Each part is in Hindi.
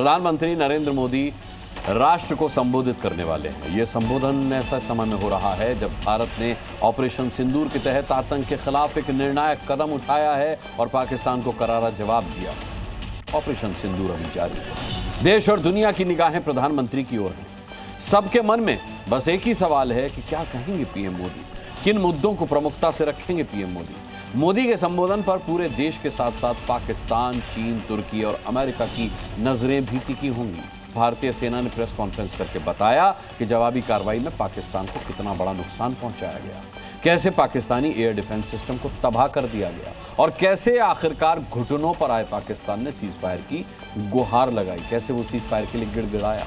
प्रधानमंत्री नरेंद्र मोदी राष्ट्र को संबोधित करने वाले हैं। यह संबोधन ऐसा समय में हो रहा है जब भारत ने ऑपरेशन सिंदूर के तहत आतंक के खिलाफ एक निर्णायक कदम उठाया है और पाकिस्तान को करारा जवाब दिया। ऑपरेशन सिंदूर अभी जारी है। देश और दुनिया की निगाहें प्रधानमंत्री की ओर हैं। सबके मन में बस एक ही सवाल है कि क्या कहेंगे पीएम मोदी, किन मुद्दों को प्रमुखता से रखेंगे पीएम मोदी। मोदी के संबोधन पर पूरे देश के साथ साथ पाकिस्तान, चीन, तुर्की और अमेरिका की नजरें भी टिकी होंगी। भारतीय सेना ने प्रेस कॉन्फ्रेंस करके बताया कि जवाबी कार्रवाई में पाकिस्तान को कितना बड़ा नुकसान पहुंचाया गया, कैसे पाकिस्तानी एयर डिफेंस सिस्टम को तबाह कर दिया गया और कैसे आखिरकार घुटनों पर आए पाकिस्तान ने सीज फायर की गुहार लगाई, कैसे वो सीज फायर के लिए गिड़गिड़ाया।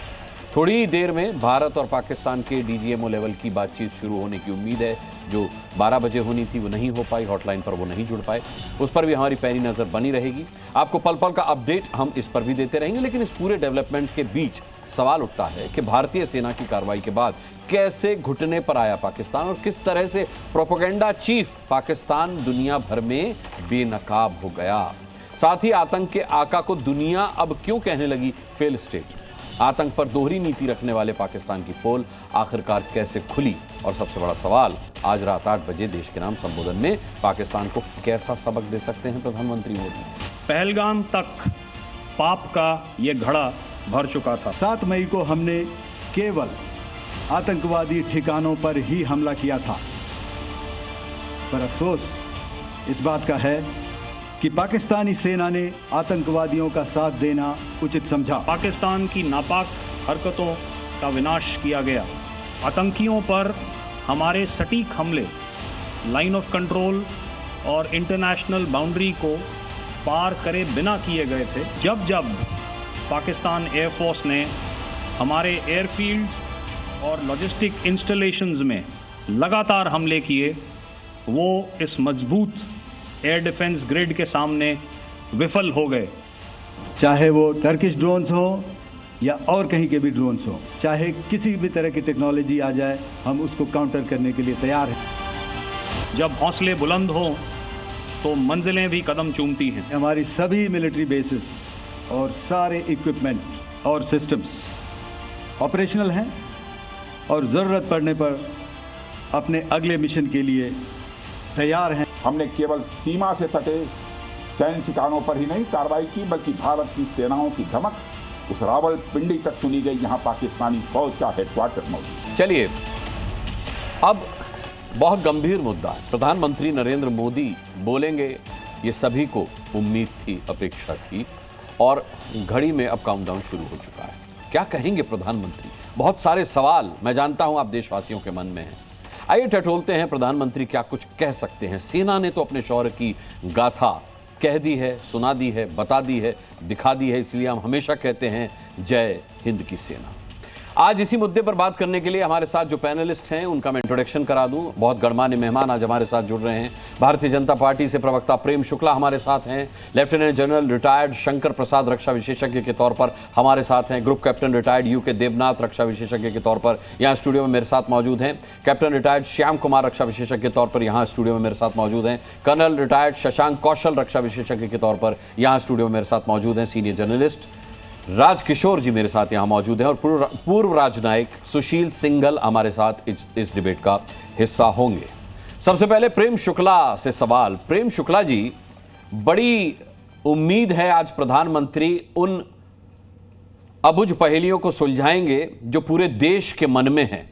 थोड़ी ही देर में भारत और पाकिस्तान के डीजीएमओ लेवल की बातचीत शुरू होने की उम्मीद है। जो 12 बजे होनी थी वो नहीं हो पाई, हॉटलाइन पर वो नहीं जुड़ पाए, उस पर भी हमारी पैनी नजर बनी रहेगी। आपको पल पल का अपडेट हम इस पर भी देते रहेंगे। लेकिन इस पूरे डेवलपमेंट के बीच सवाल उठता है कि भारतीय सेना की कार्रवाई के बाद कैसे घुटने पर आया पाकिस्तान और किस तरह से प्रोपेगेंडा चीफ पाकिस्तान दुनिया भर में बेनकाब हो गया। साथ ही आतंक के आका को दुनिया अब क्यों कहने लगी फेल स्टेट। आतंक पर दोहरी नीति रखने वाले पाकिस्तान की पोल आखिरकार कैसे खुली और सबसे बड़ा सवाल, आज रात 8 बजे देश के नाम संबोधन में पाकिस्तान को कैसा सबक दे सकते हैं प्रधानमंत्री मोदी। पहलगाम तक पाप का ये घड़ा भर चुका था। 7 मई को हमने केवल आतंकवादी ठिकानों पर ही हमला किया था, पर अफसोस इस बात का है कि पाकिस्तानी सेना ने आतंकवादियों का साथ देना उचित समझा। पाकिस्तान की नापाक हरकतों का विनाश किया गया। आतंकियों पर हमारे सटीक हमले लाइन ऑफ कंट्रोल और इंटरनेशनल बाउंड्री को पार करे बिना किए गए थे। जब जब पाकिस्तान एयरफोर्स ने हमारे एयरफील्ड्स और लॉजिस्टिक इंस्टॉलेशंस में लगातार हमले किए, वो इस मजबूत एयर डिफेंस ग्रिड के सामने विफल हो गए। चाहे वो टर्किश ड्रोन्स हो या और कहीं के भी ड्रोन्स हो, चाहे किसी भी तरह की टेक्नोलॉजी आ जाए, हम उसको काउंटर करने के लिए तैयार हैं। जब हौसले बुलंद हो तो मंजिलें भी कदम चूमती हैं। हमारी सभी मिलिट्री बेसिस और सारे इक्विपमेंट और सिस्टम्स ऑपरेशनल हैं और ज़रूरत पड़ने पर अपने अगले मिशन के लिए तैयार हैं। हमने केवल सीमा से सटे सैन्य ठिकानों पर ही नहीं कार्रवाई की, बल्कि भारत की सेनाओं की धमक उस रावलपिंडी तक सुनी गई, जहां पाकिस्तानी फौज का हेडक्वार्टर मौजूद। चलिए, अब बहुत गंभीर मुद्दा है। प्रधानमंत्री नरेंद्र मोदी बोलेंगे, ये सभी को उम्मीद थी, अपेक्षा थी, और घड़ी में अब काउंटडाउन शुरू हो चुका है। क्या कहेंगे प्रधानमंत्री? बहुत सारे सवाल मैं जानता हूं आप देशवासियों के मन में हैं। आइए टटोलते हैं, प्रधानमंत्री क्या कुछ कह सकते हैं। सेना ने तो अपने शौर्य की गाथा कह दी है, सुना दी है, बता दी है, दिखा दी है, इसलिए हम हमेशा कहते हैं जय हिंद की सेना। आज इसी मुद्दे पर बात करने के लिए हमारे साथ जो पैनलिस्ट हैं उनका मैं इंट्रोडक्शन करा दूं। बहुत गणमान्य मेहमान आज हमारे साथ जुड़ रहे हैं। भारतीय जनता पार्टी से प्रवक्ता प्रेम शुक्ला हमारे साथ हैं। Lieutenant general retired Shankar Prasad रक्षा विशेषज्ञ के तौर पर हमारे साथ हैं। Group captain retired UK Devnath रक्षा विशेषज्ञ के तौर पर यहाँ स्टूडियो में मेरे साथ मौजूद हैं। कैप्टन रिटायर्ड श्याम कुमार रक्षा विशेषज्ञ के तौर पर यहाँ स्टूडियो में मेरे साथ मौजूद हैं। कर्नल रिटायर्ड शशांक कौशल रक्षा विशेषज्ञ के तौर पर यहाँ स्टूडियो में मेरे साथ मौजूद हैं। सीनियर जर्नलिस्ट राज किशोर जी मेरे साथ यहाँ मौजूद हैं और पूर्व राजनायक सुशील सिंघल हमारे साथ इस डिबेट का हिस्सा होंगे। सबसे पहले प्रेम शुक्ला से सवाल। प्रेम शुक्ला जी, बड़ी उम्मीद है आज प्रधानमंत्री उन अबुझ पहेलियों को सुलझाएंगे जो पूरे देश के मन में हैं।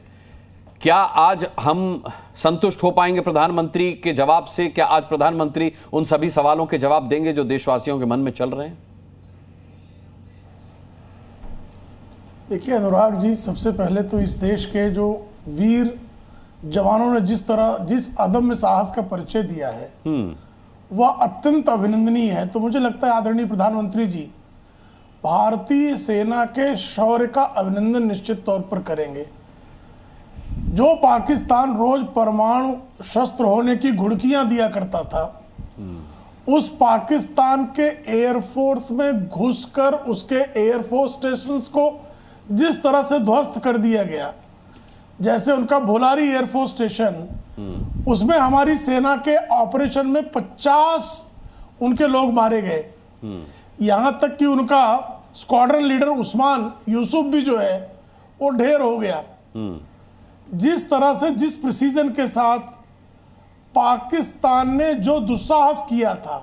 क्या आज हम संतुष्ट हो पाएंगे प्रधानमंत्री के जवाब से? क्या आज प्रधानमंत्री उन सभी सवालों के जवाब देंगे जो देशवासियों के मन में चल रहे हैं? देखिए अनुराग जी, सबसे पहले तो इस देश के जो वीर जवानों ने जिस अदम्य साहस का परिचय दिया है वह अत्यंत अभिनंदनीय है। तो मुझे लगता है आदरणीय प्रधानमंत्री जी भारतीय सेना के शौर्य का अभिनंदन निश्चित तौर पर करेंगे। जो पाकिस्तान रोज परमाणु शस्त्र होने की घुड़कियां दिया करता था, उस पाकिस्तान के एयरफोर्स में घुसकर उसके एयरफोर्स स्टेशंस को जिस तरह से ध्वस्त कर दिया गया, जैसे उनका भोलारी एयरफोर्स स्टेशन, उसमें हमारी सेना के ऑपरेशन में 50 उनके लोग मारे गए। यहां तक कि उनका स्क्वाड्रन लीडर उस्मान यूसुफ भी जो है वो ढेर हो गया। जिस तरह से, जिस प्रिसीजन के साथ पाकिस्तान ने जो दुस्साहस किया था,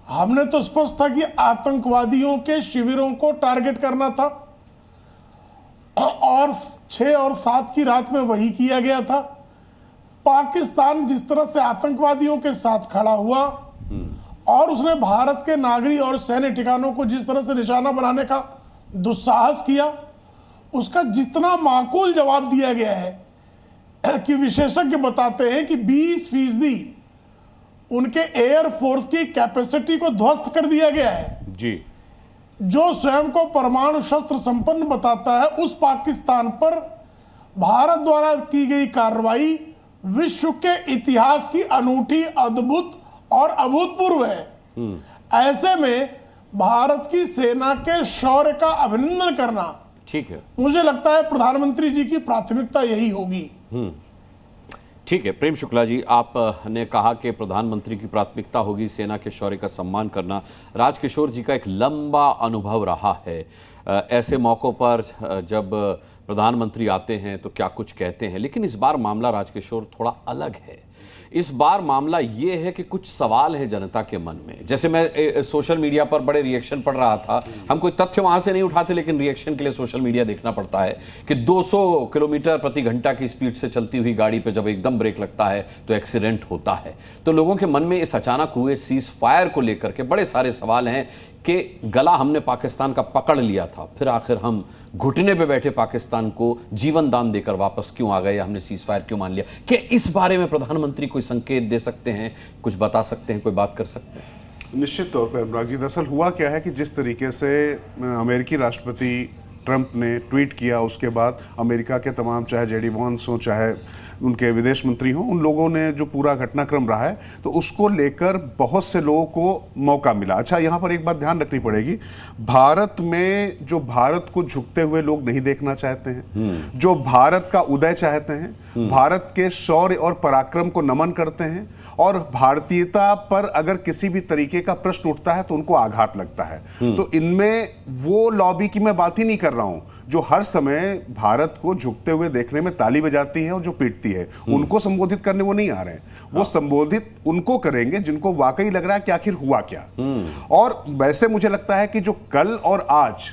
हमने तो स्पष्ट था कि आतंकवादियों के शिविरों को टारगेट करना था, और 6 और 7 की रात में वही किया गया था। पाकिस्तान जिस तरह से आतंकवादियों के साथ खड़ा हुआ और उसने भारत के नागरिक और सैन्य ठिकानों को जिस तरह से निशाना बनाने का दुस्साहस किया, उसका जितना माकूल जवाब दिया गया है कि विशेषज्ञ बताते हैं कि 20% उनके एयरफोर्स की कैपेसिटी को ध्वस्त कर दिया गया है जी। जो स्वयं को परमाणु शस्त्र संपन्न बताता है, उस पाकिस्तान पर भारत द्वारा की गई कार्रवाई विश्व के इतिहास की अनूठी, अद्भुत और अभूतपूर्व है। ऐसे में भारत की सेना के शौर्य का अभिनंदन करना, ठीक है, मुझे लगता है प्रधानमंत्री जी की प्राथमिकता यही होगी। ठीक है। प्रेम शुक्ला जी, आपने कहा कि प्रधानमंत्री की प्राथमिकता होगी सेना के शौर्य का सम्मान करना। राजकिशोर जी का एक लंबा अनुभव रहा है, ऐसे मौक़ों पर जब प्रधानमंत्री आते हैं तो क्या कुछ कहते हैं, लेकिन इस बार मामला राजकिशोर थोड़ा अलग है। इस बार मामला ये है कि कुछ सवाल है जनता के मन में। जैसे मैं सोशल मीडिया पर बड़े रिएक्शन पढ़ रहा था, हम कोई तथ्य वहां से नहीं उठाते, लेकिन रिएक्शन के लिए सोशल मीडिया देखना पड़ता है कि 200 किलोमीटर प्रति घंटा की स्पीड से चलती हुई गाड़ी पे जब एकदम ब्रेक लगता है तो एक्सीडेंट होता है। तो लोगों के मन में इस अचानक हुए सीज फायर को लेकर के बड़े सारे सवाल हैं कि गला हमने पाकिस्तान का पकड़ लिया था, फिर आखिर हम घुटने पे बैठे पाकिस्तान को जीवन दान देकर वापस क्यों आ गए, या हमने सीज फायर क्यों मान लिया। क्या इस बारे में प्रधानमंत्री कोई संकेत दे सकते हैं, कुछ बता सकते हैं, कोई बात कर सकते हैं? निश्चित तौर पर अनुराग जी, दरअसल हुआ क्या है कि जिस तरीके से अमेरिकी राष्ट्रपति ट्रंप ने ट्वीट किया, उसके बाद अमेरिका के तमाम, चाहे जेडी वॉन्स हो, चाहे उनके विदेश मंत्री हों, उन लोगों ने जो पूरा घटनाक्रम रहा है तो उसको लेकर बहुत से लोगों को मौका मिला। अच्छा, यहाँ पर एक बात ध्यान रखनी पड़ेगी, भारत में जो भारत को झुकते हुए लोग नहीं देखना चाहते हैं, जो भारत का उदय चाहते हैं, भारत के शौर्य और पराक्रम को नमन करते हैं, और भारतीयता पर अगर किसी भी तरीके का प्रश्न उठता है तो उनको आघात लगता है। तो इनमें वो लॉबी की मैं बात ही नहीं कर रहा हूं जो हर समय भारत को झुकते हुए देखने में ताली बजाती है और जो पीटती है, उनको संबोधित करने वो नहीं आ रहे हैं। वो संबोधित उनको करेंगे जिनको वाकई लग रहा है कि आखिर हुआ क्या। और वैसे मुझे लगता है कि जो कल और आज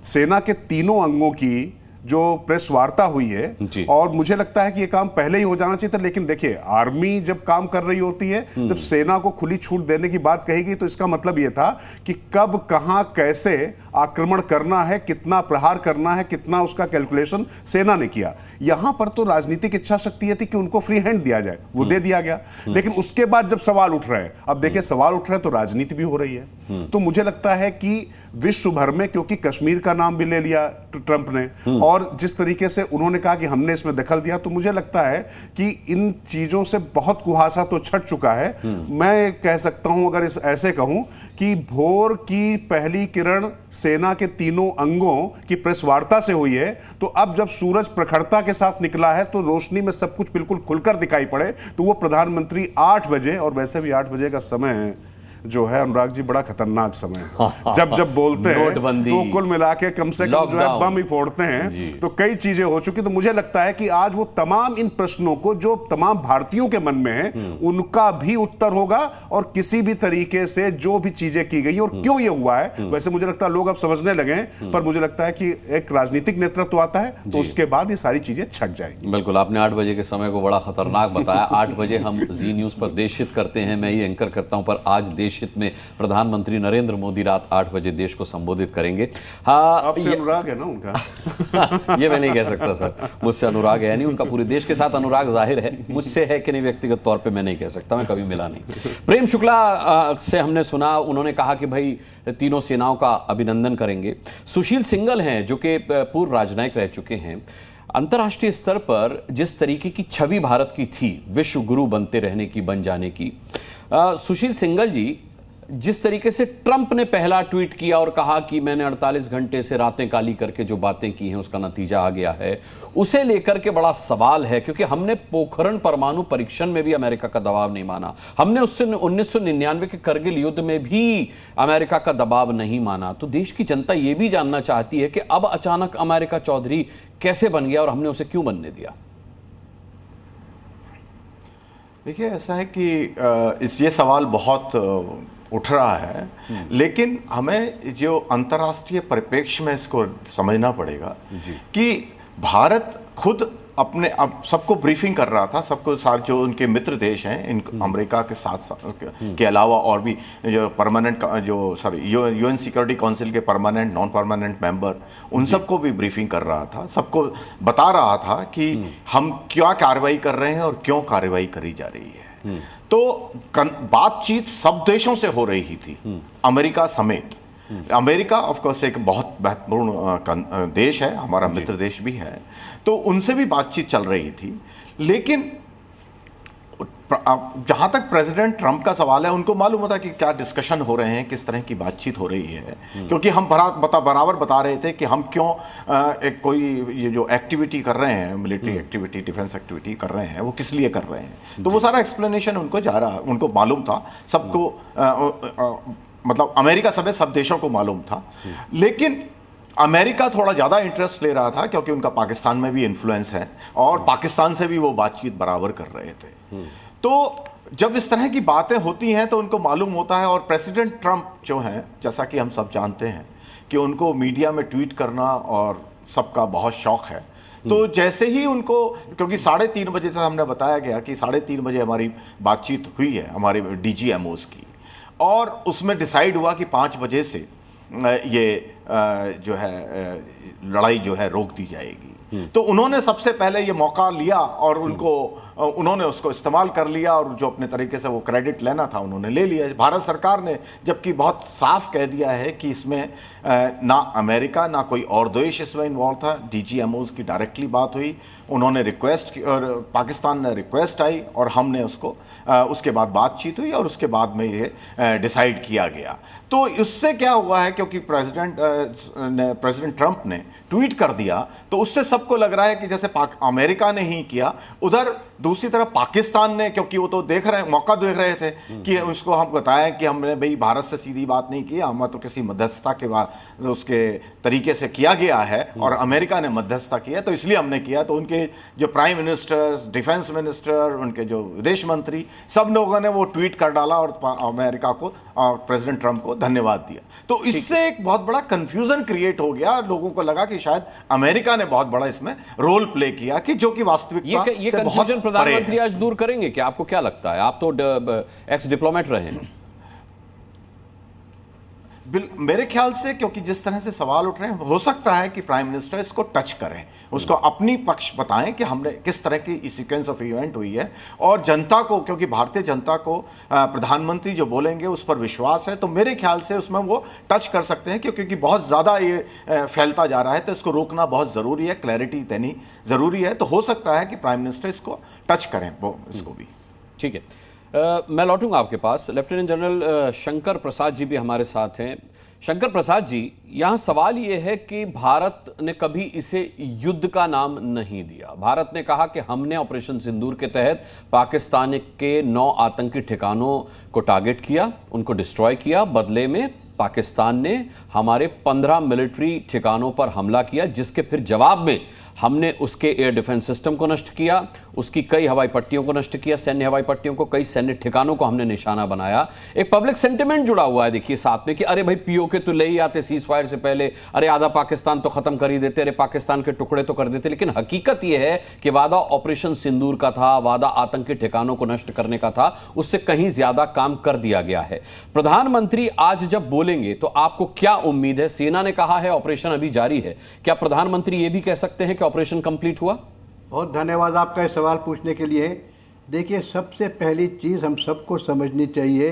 सेना के तीनों अंगों की जो प्रेस वार्ता हुई है, और मुझे लगता है कि ये काम पहले ही हो जाना चाहिए था, लेकिन देखिए, आर्मी जब काम कर रही होती है, जब सेना को खुली छूट देने की बात कही गई, तो इसका मतलब ये था कि कब, कहां, कैसे आक्रमण करना है, कितना प्रहार करना है, कितना उसका कैलकुलेशन सेना ने किया। यहां पर तो राजनीतिक इच्छा शक्ति थी कि उनको फ्री हैंड दिया जाए, वो दे दिया गया। लेकिन उसके बाद जब सवाल उठ रहे हैं, अब देखिए सवाल उठ रहे हैं तो राजनीति भी हो रही है। तो मुझे लगता है कि विश्व भर में, क्योंकि कश्मीर का नाम भी ले लिया ट्रंप ने, और जिस तरीके से उन्होंने कहा कि हमने इसमें दखल दिया, तो मुझे लगता है कि इन चीजों से बहुत कुहासा तो छट चुका है। मैं कह सकता हूं, अगर ऐसे कहूं, कि भोर की पहली किरण सेना के तीनों अंगों की प्रेस वार्ता से हुई है, तो अब जब सूरज प्रखरता के साथ निकला है तो रोशनी में सब कुछ बिल्कुल खुलकर दिखाई पड़े, तो वो प्रधानमंत्री 8 बजे, और वैसे भी 8 बजे का समय जो है अनुराग जी बड़ा खतरनाक समय है। जब बोलते हैं तो कुल मिला के कम से कम जो है बम ही फोड़ते हैं, तो कई चीजें हो चुकी। तो मुझे लगता है कि आज वो तमाम इन प्रश्नों को जो तमाम भारतीयों के मन में है, उनका भी उत्तर होगा, और किसी भी तरीके से जो भी चीजें की गई और क्यों ये हुआ है, वैसे मुझे लगता है लोग अब समझने लगे हैं, पर मुझे लगता है कि एक राजनीतिक नेतृत्व आता है तो उसके बाद ये सारी चीजें छट जाएंगी। बिल्कुल, आपने 8 बजे के समय को बड़ा खतरनाक बताया। 8 बजे हम जी न्यूज पर देशहित करते हैं, मैं ये एंकर करता हूं, पर आज देशहित में प्रधानमंत्री नरेंद्र मोदी रात 8 बजे देश को संबोधित करेंगे। हाँ, आपसे अनुराग है ना उनका? ये मैं नहीं कह सकता सर, मुझसे अनुराग है नहीं, उनका पूरे देश के साथ अनुराग जाहिर है, मुझसे है कि नहीं व्यक्तिगत तौर पे मैं नहीं कह सकता, मैं कभी मिला नहीं। प्रेम शुक्ला से हमने सुना, उन्होंने कहा कि भाई तीनों सेनाओं का अभिनंदन करेंगे। सुशील सिंगल हैं जो कि पूर्व राजनयिक रह चुके हैं। अंतर्राष्ट्रीय स्तर पर जिस तरीके की छवि भारत की थी, विश्व गुरु बनते रहने की, बन जाने की, सुशील सिंगल जी जिस तरीके से ट्रंप ने पहला ट्वीट किया और कहा कि मैंने 48 घंटे से रातें काली करके जो बातें की हैं उसका नतीजा आ गया है, उसे लेकर के बड़ा सवाल है, क्योंकि हमने पोखरण परमाणु परीक्षण में भी अमेरिका का दबाव नहीं माना, हमने उससे 1999 के करगिल युद्ध में भी अमेरिका का दबाव नहीं माना। तो देश की जनता यह भी जानना चाहती है कि अब अचानक अमेरिका चौधरी कैसे बन गया और हमने उसे क्यों बनने दिया। देखिए, ऐसा है कि ये सवाल बहुत उठ रहा है, लेकिन हमें जो अंतर्राष्ट्रीय परिप्रेक्ष्य में इसको समझना पड़ेगा कि भारत खुद अपने अब सबको ब्रीफिंग कर रहा था, सबको साथ जो उनके मित्र देश हैं इन अमेरिका के साथ के अलावा और भी जो परमानेंट यूएन सिक्योरिटी काउंसिल के परमानेंट नॉन परमानेंट मेंबर, उन सबको भी ब्रीफिंग कर रहा था, सबको बता रहा था कि हम क्या कार्रवाई कर रहे हैं और क्यों कार्रवाई करी जा रही है। तो बातचीत सब देशों से हो रही थी, अमेरिका समेत। अमेरिका ऑफ कोर्स एक बहुत महत्वपूर्ण देश है, हमारा मित्र देश भी है, तो उनसे भी बातचीत चल रही थी। लेकिन जहां तक प्रेसिडेंट ट्रंप का सवाल है, उनको मालूम होता कि क्या डिस्कशन हो रहे हैं, किस तरह की बातचीत हो रही है, क्योंकि हम बराबर बता रहे थे कि हम क्यों एक कोई ये जो एक्टिविटी कर रहे हैं, मिलिट्री एक्टिविटी, डिफेंस एक्टिविटी कर रहे हैं, वो किस लिए कर रहे हैं। तो वो सारा एक्सप्लेनेशन उनको मालूम था, सबको मतलब अमेरिका समेत सब देशों को मालूम था। लेकिन अमेरिका थोड़ा ज़्यादा इंटरेस्ट ले रहा था, क्योंकि उनका पाकिस्तान में भी इन्फ्लुएंस है और पाकिस्तान से भी वो बातचीत बराबर कर रहे थे। तो जब इस तरह की बातें होती हैं तो उनको मालूम होता है। और प्रेसिडेंट ट्रंप जो हैं, जैसा कि हम सब जानते हैं कि उनको मीडिया में ट्वीट करना और सबका बहुत शौक है। तो जैसे ही उनको, क्योंकि 3:30 बजे से हमने बताया गया कि 3:30 बजे हमारी बातचीत हुई है हमारे DGMOs की, और उसमें डिसाइड हुआ कि 5 बजे से ये जो है लड़ाई जो है रोक दी जाएगी। तो उन्होंने सबसे पहले ये मौका लिया और उन्होंने उसको इस्तेमाल कर लिया, और जो अपने तरीके से वो क्रेडिट लेना था उन्होंने ले लिया। भारत सरकार ने जबकि बहुत साफ कह दिया है कि इसमें ना अमेरिका ना कोई और देश इसमें इन्वॉल्व था। DGMOs की डायरेक्टली बात हुई, उन्होंने रिक्वेस्ट की और पाकिस्तान ने रिक्वेस्ट आई और हमने उसको उसके बाद बातचीत हुई और उसके बाद में ये डिसाइड किया गया। तो इससे क्या हुआ है, क्योंकि प्रेसिडेंट ट्रंप ने ट्वीट कर दिया, तो उससे सबको लग रहा है कि जैसे अमेरिका ने ही किया, उधर दूसरी तरफ पाकिस्तान ने, क्योंकि वो तो मौका देख रहे थे कि उसको हम बताएं कि हमने भाई भारत से सीधी बात नहीं की, हम तो किसी मध्यस्थता के बाद उसके तरीके से किया गया है और अमेरिका ने मध्यस्थता किया, तो इसलिए हमने किया। तो उनके जो प्राइम मिनिस्टर्स, डिफेंस मिनिस्टर, उनके जो विदेश मंत्री, सब लोगों ने वो ट्वीट कर डाला और अमेरिका को, प्रेसिडेंट ट्रंप को धन्यवाद दिया। तो इससे एक बहुत बड़ा कंफ्यूजन क्रिएट हो गया। लोगों को लगा कि शायद अमेरिका ने बहुत बड़ा इसमें रोल प्ले किया, कि जो कि वास्तविकता से बहुत प्रधानमंत्री आज दूर करेंगे क्या? आपको क्या लगता है? आप तो एक्स डिप्लोमेट रहे हैं। मेरे ख्याल से, क्योंकि जिस तरह से सवाल उठ रहे हैं, हो सकता है कि प्राइम मिनिस्टर इसको टच करें, उसको अपनी पक्ष बताएं कि हमने किस तरह की सीक्वेंस ऑफ इवेंट हुई है, और जनता को, क्योंकि भारतीय जनता को प्रधानमंत्री जो बोलेंगे उस पर विश्वास है, तो मेरे ख्याल से उसमें वो टच कर सकते हैं, क्योंकि बहुत ज़्यादा ये फैलता जा रहा है, तो इसको रोकना बहुत ज़रूरी है, क्लैरिटी देनी ज़रूरी है। तो हो सकता है कि प्राइम मिनिस्टर इसको टच करें, वो इसको भी। ठीक है, मैं लौटूंगा आपके पास। लेफ्टिनेंट जनरल शंकर प्रसाद जी भी हमारे साथ हैं। शंकर प्रसाद जी, यहाँ सवाल ये है कि भारत ने कभी इसे युद्ध का नाम नहीं दिया। भारत ने कहा कि हमने ऑपरेशन सिंदूर के तहत पाकिस्तान के 9 आतंकी ठिकानों को टारगेट किया, उनको डिस्ट्रॉय किया। बदले में पाकिस्तान ने हमारे 15 मिलिट्री ठिकानों पर हमला किया, जिसके फिर जवाब में हमने उसके एयर डिफेंस सिस्टम को नष्ट किया, उसकी कई हवाई पट्टियों को नष्ट किया, सैन्य हवाई पट्टियों को, कई सैन्य ठिकानों को हमने निशाना बनाया। एक पब्लिक सेंटिमेंट जुड़ा हुआ है देखिए साथ में कि अरे भाई पीओके तो ले ही आते सीज फायर से पहले, अरे आधा पाकिस्तान तो खत्म कर ही देते, अरे पाकिस्तान के टुकड़े तो कर देते। लेकिन हकीकत यह है कि वादा ऑपरेशन सिंदूर का था, वादा आतंकी ठिकानों को नष्ट करने का था, उससे कहीं ज्यादा काम कर दिया गया है। प्रधानमंत्री आज जब बोलेंगे तो आपको क्या उम्मीद है? सेना ने कहा है ऑपरेशन अभी जारी है, क्या प्रधानमंत्री यह भी कह सकते हैं कि ऑपरेशन कंप्लीट हुआ? बहुत धन्यवाद आपका इस सवाल पूछने के लिए। देखिए, सबसे पहली चीज़ हम सबको समझनी चाहिए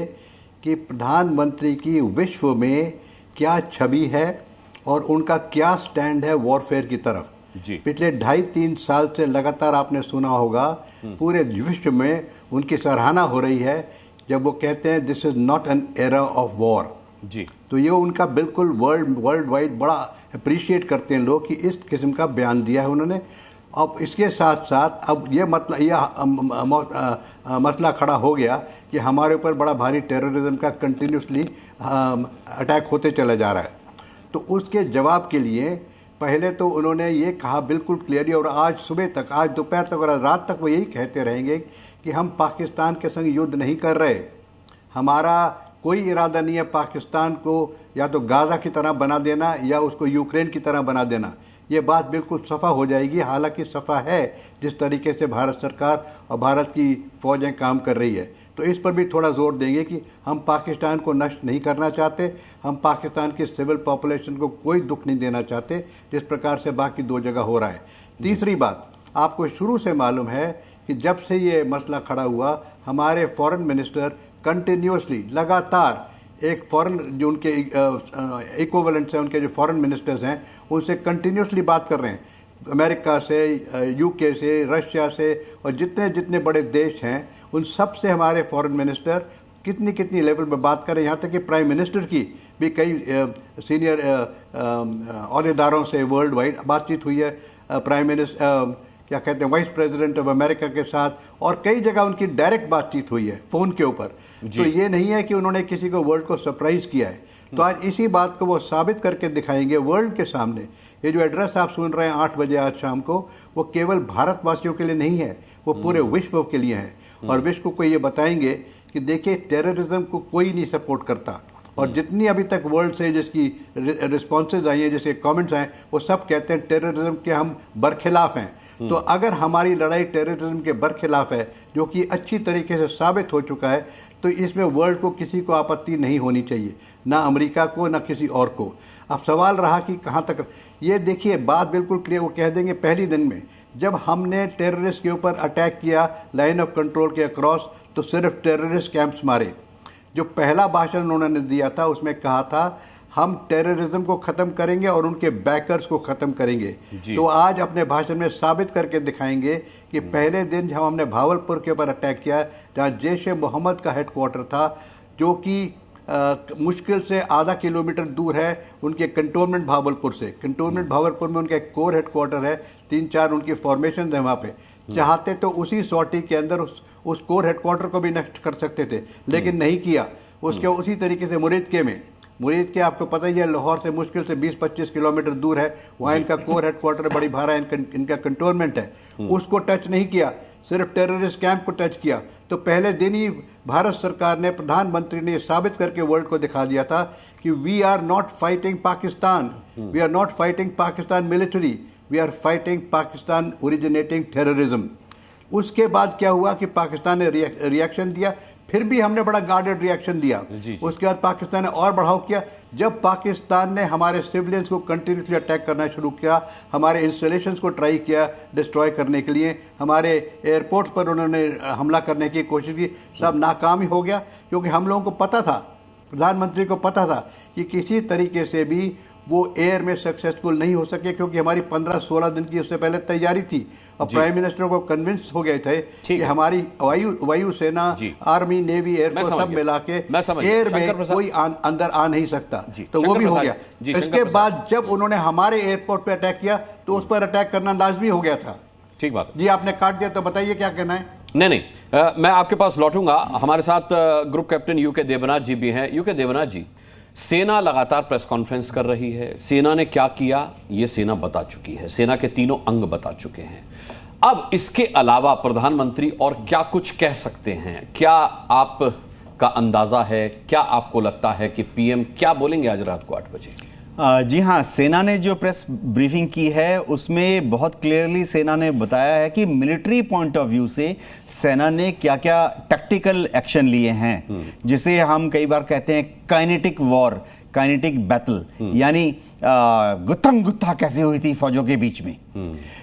कि प्रधानमंत्री की विश्व में क्या छवि है और उनका क्या स्टैंड है वॉरफेयर की तरफ। पिछले 2.5-3 साल से लगातार आपने सुना होगा पूरे विश्व में उनकी सराहना हो रही है जब वो कहते हैं this is not an era of war जी, तो ये उनका बिल्कुल वर्ल्ड वाइड बड़ा अप्रिशिएट करते हैं लोग कि इस किस्म का बयान दिया है उन्होंने। अब इसके साथ साथ अब ये मसला खड़ा हो गया कि हमारे ऊपर बड़ा भारी टेररिज्म का कंटिन्यूसली अटैक होते चला जा रहा है। तो उसके जवाब के लिए पहले तो उन्होंने ये कहा बिल्कुल क्लियरली, और आज सुबह तक, आज दोपहर तक और आज रात तक वो यही कहते रहेंगे कि हम पाकिस्तान के संग युद्ध नहीं कर रहे, हमारा कोई इरादा नहीं है पाकिस्तान को या तो गाज़ा की तरह बना देना या उसको यूक्रेन की तरह बना देना। ये बात बिल्कुल सफ़ा हो जाएगी। हालांकि सफ़ा है जिस तरीके से भारत सरकार और भारत की फ़ौजें काम कर रही है, तो इस पर भी थोड़ा जोर देंगे कि हम पाकिस्तान को नष्ट नहीं करना चाहते, हम पाकिस्तान की सिविल पॉपुलेशन को कोई दुख नहीं देना चाहते जिस प्रकार से बाकी दो जगह हो रहा है। तीसरी बात, आपको शुरू से मालूम है कि जब से ये मसला खड़ा हुआ, हमारे फॉरेन मिनिस्टर कंटिन्यूसली लगातार एक फॉरेन जो उनके इक्विवेलेंट्स हैं, उनके जो फॉरेन मिनिस्टर्स हैं, उनसे कंटिन्यूसली बात कर रहे हैं, अमेरिका से, यूके से, रशिया से, और जितने जितने बड़े देश हैं उन सब से हमारे फॉरेन मिनिस्टर कितनी कितनी लेवल पर बात करें। यहाँ तक कि प्राइम मिनिस्टर की भी कई सीनियर अहदेदारों से वर्ल्ड वाइड बातचीत हुई है, प्राइम मिनिस्टर क्या कहते हैं, वाइस प्रेसिडेंट ऑफ अमेरिका के साथ, और कई जगह उनकी डायरेक्ट बातचीत हुई है फ़ोन के ऊपर। तो ये नहीं है कि उन्होंने किसी को वर्ल्ड को सरप्राइज किया है। तो आज इसी बात को वो साबित करके दिखाएंगे वर्ल्ड के सामने। ये जो एड्रेस आप सुन रहे हैं 8 बजे आज शाम को, वो केवल भारतवासियों के लिए नहीं है, वो पूरे विश्व के लिए है। और विश्व को ये बताएंगे कि देखिए टेररिज्म को कोई नहीं सपोर्ट करता, और जितनी अभी तक वर्ल्ड से जिसकी रिस्पॉन्सेज आई हैं, जिसके कमेंट्स आए, वो सब कहते हैं टेररिज्म के हम बरखिलाफ हैं। तो अगर हमारी लड़ाई टेररिज्म के बरखिलाफ है, जो कि अच्छी तरीके से साबित हो चुका है, तो इसमें वर्ल्ड को किसी को आपत्ति नहीं होनी चाहिए, ना अमेरिका को ना किसी और को। अब सवाल रहा कि कहाँ तक, ये देखिए बात बिल्कुल क्लियर, वो कह देंगे पहली दिन में जब हमने टेररिस्ट के ऊपर अटैक किया लाइन ऑफ कंट्रोल के अक्रॉस, तो सिर्फ टेररिस्ट कैंप्स मारे। जो पहला भाषण उन्होंने दिया था उसमें कहा था हम टेररिज्म को ख़त्म करेंगे और उनके बैकर्स को ख़त्म करेंगे। तो आज अपने भाषण में साबित करके दिखाएंगे कि पहले दिन जब हमने भावलपुर के ऊपर अटैक किया, जहाँ जैश-ए-मोहम्मद का हेडक्वार्टर था, जो कि मुश्किल से आधा किलोमीटर दूर है उनके कंटोनमेंट भावलपुर से। कंटोनमेंट भावलपुर में उनका एक कोर हेडक्वार्टर है, 3-4 उनकी फॉर्मेशन है वहाँ पे। चाहते तो उसी सॉर्टी के अंदर उस कोर हेडक्वार्टर को भी नष्ट कर सकते थे, लेकिन नहीं किया। उसके उसी तरीके से मुरीद के आपको पता ही है, लाहौर से मुश्किल से 20-25 किलोमीटर दूर है, वहाँ इनका कोर हेडक्वार्टर है, बड़ी भारा इनका कंटोनमेंट है, उसको टच नहीं किया, सिर्फ टेररिस्ट कैंप को टच किया। तो पहले दिन ही भारत सरकार ने, प्रधानमंत्री ने साबित करके वर्ल्ड को दिखा दिया था कि we are not fighting Pakistan, we are not fighting Pakistan military, we are fighting Pakistan originating terrorism. उसके बाद क्या हुआ कि पाकिस्तान ने रिएक्शन दिया, फिर भी हमने बड़ा गार्डेड रिएक्शन दिया। उसके बाद पाकिस्तान ने और बढ़ाव किया। जब पाकिस्तान ने हमारे सिविलियंस को कंटिन्यूसली अटैक करना शुरू किया, हमारे इंस्टॉलेशंस को ट्राई किया डिस्ट्रॉय करने के लिए, हमारे एयरपोर्ट्स पर उन्होंने हमला करने की कोशिश की, सब नाकाम ही हो गया। क्योंकि हम लोगों को पता था, प्रधानमंत्री को पता था कि किसी तरीके से भी वो एयर में सक्सेसफुल नहीं हो सके, क्योंकि हमारी 15-16 दिन की उससे पहले तैयारी थी। और प्राइम मिनिस्टर को कन्विंस हो गए थे कि हमारी वायु सेना, आर्मी, नेवी, एयरफोर्स सब मिला के एयर में कोई अंदर आ नहीं सकता। तो वो भी हो गया। इसके बाद जब उन्होंने हमारे एयरपोर्ट पे अटैक किया, तो उस पर अटैक करना लाजमी हो गया था। ठीक बात जी, आपने काट दिया तो बताइए क्या कहना है। नहीं, मैं आपके पास लौटूंगा। हमारे साथ ग्रुप कैप्टन यूके देवनाथ जी भी हैं। यूके देवनाथ जी, सेना लगातार प्रेस कॉन्फ्रेंस कर रही है। सेना ने क्या किया ये सेना बता चुकी है, सेना के तीनों अंग बता चुके हैं। अब इसके अलावा प्रधानमंत्री और क्या कुछ कह सकते हैं? क्या आपका अंदाजा है, क्या आपको लगता है कि पीएम क्या बोलेंगे आज रात को 8 बजे? जी हाँ, सेना ने जो प्रेस ब्रीफिंग की है उसमें बहुत क्लियरली सेना ने बताया है कि मिलिट्री पॉइंट ऑफ व्यू से सेना ने क्या क्या टैक्टिकल एक्शन लिए हैं, जिसे हम कई बार कहते हैं काइनेटिक वॉर, काइनेटिक बैटल, यानी गुत्थम गुत्था कैसे हुई थी फौजों के बीच में।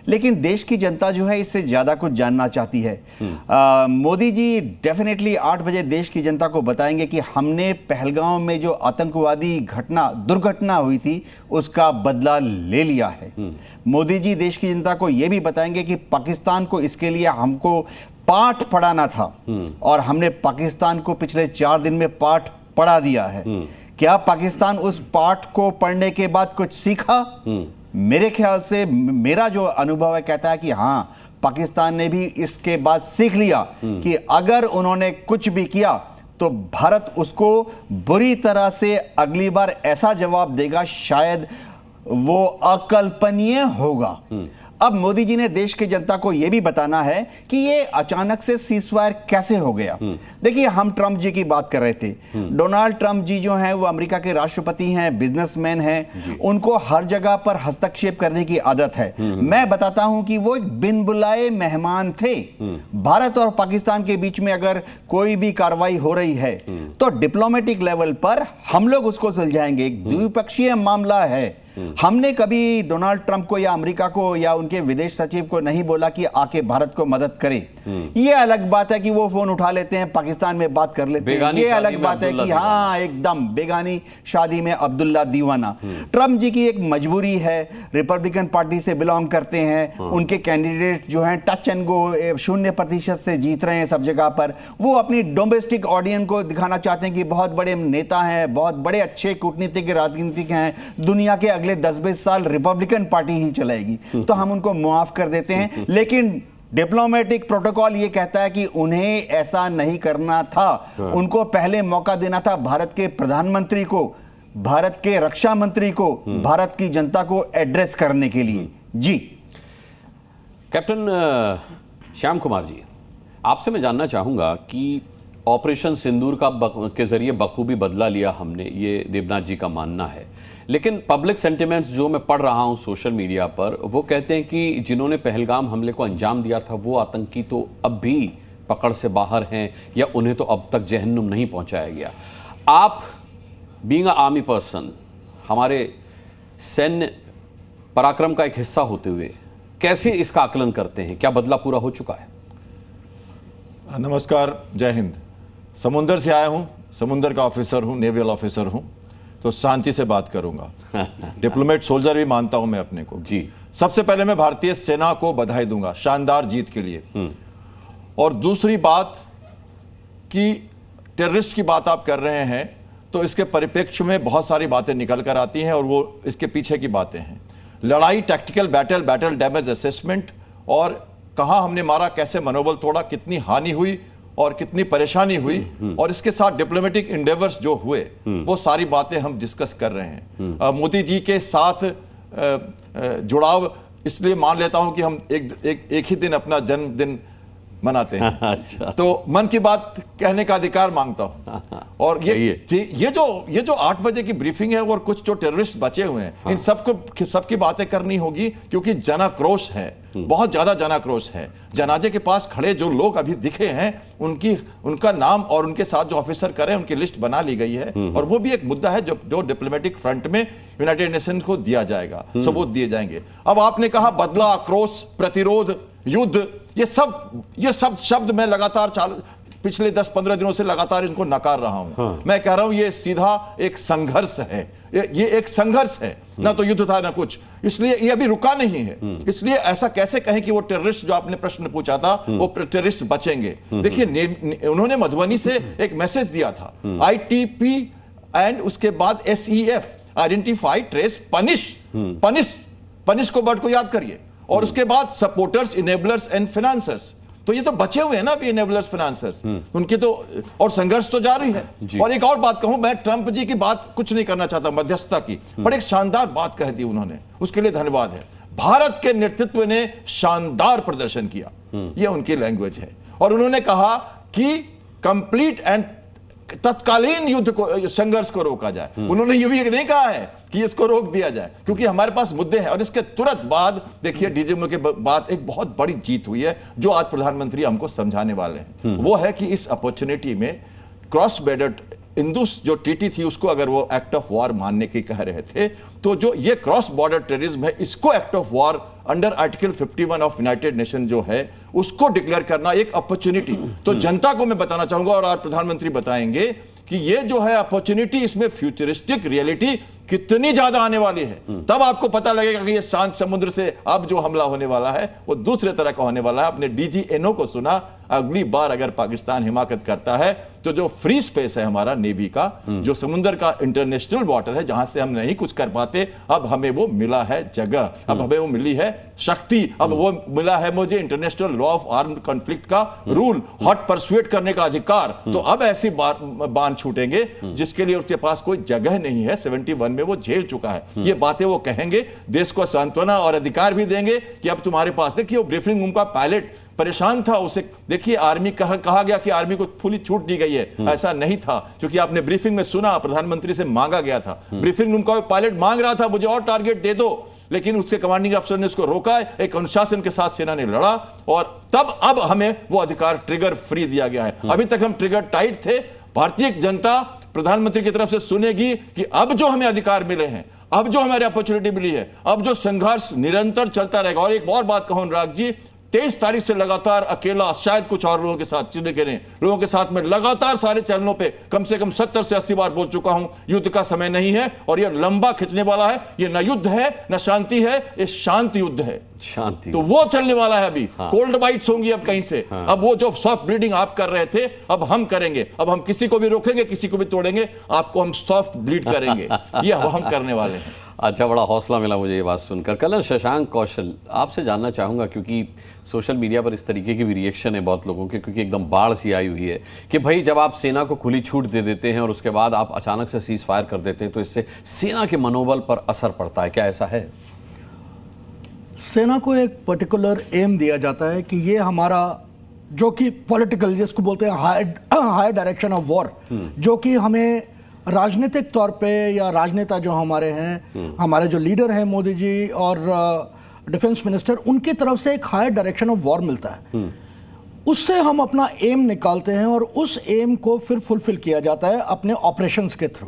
लेकिन देश की जनता जो है इससे ज्यादा कुछ जानना चाहती है। मोदी जी डेफिनेटली 8 बजे देश की जनता को बताएंगे कि हमने पहलगांव में जो आतंकवादी दुर्घटना हुई थी उसका बदला ले लिया है। मोदी जी देश की जनता को यह भी बताएंगे कि पाकिस्तान को इसके लिए हमको पाठ पढ़ाना था और हमने पाकिस्तान को पिछले 4 दिन में पाठ पढ़ा दिया है। क्या पाकिस्तान उस पाठ को पढ़ने के बाद कुछ सीखा? मेरे ख्याल से, मेरा जो अनुभव है कहता है कि हां, पाकिस्तान ने भी इसके बाद सीख लिया कि अगर उन्होंने कुछ भी किया तो भारत उसको बुरी तरह से अगली बार ऐसा जवाब देगा, शायद वो अकल्पनीय होगा। अब मोदी जी ने देश की जनता को यह भी बताना है कि ये अचानक से सीजफायर कैसे हो गया। देखिए, हम ट्रंप जी की बात कर रहे थे। डोनाल्ड ट्रंप जी जो हैं वो अमेरिका के राष्ट्रपति हैं, बिजनेसमैन हैं, उनको हर जगह पर हस्तक्षेप करने की आदत है। मैं बताता हूं कि वो एक बिन बुलाए मेहमान थे। भारत और पाकिस्तान के बीच में अगर कोई भी कार्रवाई हो रही है तो डिप्लोमेटिक लेवल पर हम लोग उसको सुलझाएंगे। एक द्विपक्षीय मामला है। हमने कभी डोनाल्ड ट्रंप को या अमेरिका को या उनके विदेश सचिव को नहीं बोला कि आके भारत को मदद करे। ये अलग बात है कि वो फोन उठा लेते हैं, पाकिस्तान में बात कर लेते हैं। ये अलग बात है कि हाँ, एकदम बेगानी शादी में अब्दुल्ला दीवाना। ट्रंप जी की एक मजबूरी है, रिपब्लिकन पार्टी से बिलोंग करते हैं, उनके कैंडिडेट जो हैं टच एंड गो 0% से जीत रहे हैं सब जगह पर। वो अपनी डोमेस्टिक ऑडियंस को दिखाना चाहते हैं कि बहुत बड़े नेता हैं, बहुत बड़े अच्छे कूटनीतिक राजनीतिक हैं, दुनिया के अगले 10-20 साल रिपब्लिकन पार्टी ही चलाएगी, तो हम उनको मुआफ कर देते हैं। लेकिन डिप्लोमेटिक प्रोटोकॉल यह कहता है कि उन्हें ऐसा नहीं करना था। उनको पहले मौका देना था भारत के प्रधानमंत्री को, भारत के रक्षा मंत्री को, भारत की जनता को एड्रेस करने के लिए। जी कैप्टन श्याम कुमार जी, आपसे मैं जानना चाहूंगा कि ऑपरेशन सिंदूर के जरिए बखूबी बदला लिया हमने, ये देवनाथ जी का मानना है। लेकिन पब्लिक सेंटिमेंट्स जो मैं पढ़ रहा हूं सोशल मीडिया पर, वो कहते हैं कि जिन्होंने पहलगाम हमले को अंजाम दिया था वो आतंकी तो अब भी पकड़ से बाहर हैं, या उन्हें तो अब तक जहन्नुम नहीं पहुंचाया गया। आप बीइंग अ आर्मी पर्सन, हमारे सैन्य पराक्रम का एक हिस्सा होते हुए कैसे इसका आकलन करते हैं? क्या बदला पूरा हो चुका है? नमस्कार, जय हिंद। समुंदर से आया हूं, समुंदर का ऑफिसर हूं, नेवल ऑफिसर हूं, तो शांति से बात करूंगा। डिप्लोमेट सोल्जर भी मानता हूं मैं अपने को जी। सबसे पहले मैं भारतीय सेना को बधाई दूंगा शानदार जीत के लिए। और दूसरी बात कि टेररिस्ट की बात आप कर रहे हैं, तो इसके परिप्रेक्ष्य में बहुत सारी बातें निकल कर आती हैं और वो इसके पीछे की बातें हैं। लड़ाई, tactical battle, battle damage assessment, और कहां हमने मारा, कैसे मनोबल तोड़ा, कितनी हानि हुई और कितनी परेशानी हुई, और इसके साथ डिप्लोमेटिक इंडेवर्स जो हुए, वो सारी बातें हम डिस्कस कर रहे हैं। मोदी जी के साथ जुड़ाव इसलिए मान लेता हूं कि हम एक ही दिन अपना जन्मदिन मनाते हैं। अच्छा। तो मन की बात कहने का अधिकार मांगता हूं। और ये जो 8 बजे की ब्रीफिंग है और कुछ जो टेररिस्ट बचे हुए हैं, इन सबकी बातें करनी होगी, क्योंकि जनाक्रोश है, बहुत ज्यादा जनाक्रोश है। जनाजे के पास खड़े जो लोग अभी दिखे हैं, उनका नाम और उनके साथ जो ऑफिसर करे उनकी लिस्ट बना ली गई है, और वो भी एक मुद्दा है जो डिप्लोमेटिक फ्रंट में यूनाइटेड नेशन को दिया जाएगा, सबूत दिए जाएंगे। अब आपने कहा बदला, आक्रोश, प्रतिरोध, युद्ध, ये सब शब्द मैं लगातार पिछले 10-15 दिनों से लगातार इनको नकार रहा हूं। मैं कह रहा हूं ये सीधा एक संघर्ष है, ये एक संघर्ष है, ना तो युद्ध था ना कुछ। इसलिए ये अभी रुका नहीं है। इसलिए ऐसा कैसे कहें कि वो टेररिस्ट, जो आपने प्रश्न पूछा था, वो टेररिस्ट बचेंगे। देखिए, उन्होंने मधुबनी से एक मैसेज दिया था, ITP एंड उसके बाद SEF, आइडेंटिफाई, ट्रेस, पनिश को वर्ड को याद करिए, और उसके बाद सपोर्टर्स, इनेबलर्स एंड फाइनेंसर्स। तो ये तो बचे हुए हैं ना अभी, इनेबलर्स, फाइनेंसर्स, उनके तो, और संघर्ष तो जारी है। और एक और बात कहूं, मैं ट्रंप जी की बात कुछ नहीं करना चाहता, मध्यस्थता की, पर एक शानदार बात कह दी उन्होंने, उसके लिए धन्यवाद है। भारत के नेतृत्व ने शानदार प्रदर्शन किया, यह उनकी लैंग्वेज है। और उन्होंने कहा कि कंप्लीट एंड तत्कालीन युद्ध को, संघर्ष को रोका जाए। उन्होंने ये भी नहीं कहा है कि इसको रोक दिया जाए, क्योंकि हमारे पास मुद्दे हैं। और इसके तुरंत बाद देखिए, डीजीएमओ के बाद एक बहुत बड़ी जीत हुई है, जो आज प्रधानमंत्री हमको समझाने वाले हैं। वो है कि इस अपॉर्चुनिटी में क्रॉस बॉर्डर इंदुस जो ट्रीटी थी, उसको अगर वो एक्ट ऑफ वॉर मानने की कह रहे थे, तो जो ये क्रॉस बॉर्डर टेररिज्म है, इसको act of war under article 51 of United nation जो है, उसको डिक्लेयर करना एक अपॉर्चुनिटी। तो जनता को मैं बताना चाहूंगा, और आज प्रधानमंत्री बताएंगे कि ये जो है अपॉर्चुनिटी, इसमें फ्यूचरिस्टिक रियलिटी कितनी ज्यादा आने वाली है। तब आपको पता लगेगा कि ये शांत समुद्र से अब जो हमला होने वाला है वो दूसरे तरह का होने वाला है। आपने DGNO को सुना, अगली बार अगर पाकिस्तान हिमाकत करता है तो जो फ्री स्पेस है हमारा नेवी का, जो समुद्र का इंटरनेशनल वाटर है जहां से हम नहीं कुछ कर पाते, अब हमें वो मिला है जगह, अब हमें वो मिली है शक्ति, अब वो मिला है मुझे international law of armed conflict का रूल, हॉट परसुएट करने का अधिकार। तो अब ऐसी बांध छूटेंगे जिसके लिए उसके पास कोई जगह नहीं है, 71 में वो झेल चुका है। ये बातें वो कहेंगे, देश को सांत्वना और अधिकार भी देंगे कि अब तुम्हारे पास, देखिए वो ब्रीफिंग रूम का पायलट परेशान था, उसे देखिए आर्मी कहा गया कि आर्मी को फुली छूट दी गई है, ऐसा नहीं था, क्योंकि आपने ब्रीफिंग में सुना प्रधानमंत्री से मांगा गया था, ब्रीफिंग रूम का पायलट मांग रहा था मुझे और टारगेट दे दो, लेकिन उसके कमांडिंग अफसर ने उसको रोका, एक अनुशासन के साथ सेना ने लड़ा और तब अब हमें वो अधिकार ट्रिगर फ्री दिया गया है। अभी तक हम ट्रिगर टाइट थे। भारतीय जनता प्रधानमंत्री की तरफ से सुनेगी कि अब जो हमें अधिकार मिले हैं, अब जो हमारी अपॉर्चुनिटी मिली है, अब जो संघर्ष निरंतर चलता रहेगा। और एक और बात कहूं अनुराग जी, 23 तारीख से लगातार अकेला, शायद कुछ और लोगों के साथ चिन्ह करें, लोगों के साथ में लगातार सारे चैनलों पे कम से कम 70 से 80 बार बोल चुका हूं, युद्ध का समय नहीं है और यह लंबा खिंचने वाला है। यह न युद्ध है न शांति है, यह शांति युद्ध है, शांति। तो वो चलने वाला है अभी। कोल्ड बाइट्स होंगी अब कहीं से। अब वो जो सॉफ्ट ब्लीडिंग आप कर रहे थे अब हम करेंगे, अब हम किसी को भी रोकेंगे, किसी को भी तोड़ेंगे, आपको हम सॉफ्ट ब्लीड करेंगे, ये अब हम करने वाले हैं। अच्छा, बड़ा हौसला मिला मुझे ये बात सुनकर। कल शशांक कौशल, आपसे जानना चाहूँगा, क्योंकि सोशल मीडिया पर इस तरीके की भी रिएक्शन है बहुत लोगों के, क्योंकि एकदम बाढ़ सी आई हुई है कि भाई जब आप सेना को खुली छूट दे देते हैं और उसके बाद आप अचानक से सीज फायर कर देते हैं तो इससे सेना के मनोबल पर असर पड़ता है, क्या ऐसा है? सेना को एक पर्टिकुलर एम दिया जाता है कि ये हमारा, जो कि पॉलिटिकल, जिसको बोलते हैं हाई डायरेक्शन ऑफ वॉर, जो कि हमें राजनीतिक तौर पे या राजनेता जो हमारे हैं, हमारे जो लीडर हैं मोदी जी और डिफेंस मिनिस्टर, उनकी तरफ से एक हायर डायरेक्शन ऑफ वॉर मिलता है। उससे हम अपना एम निकालते हैं और उस एम को फिर फुलफिल किया जाता है अपने ऑपरेशंस के थ्रू।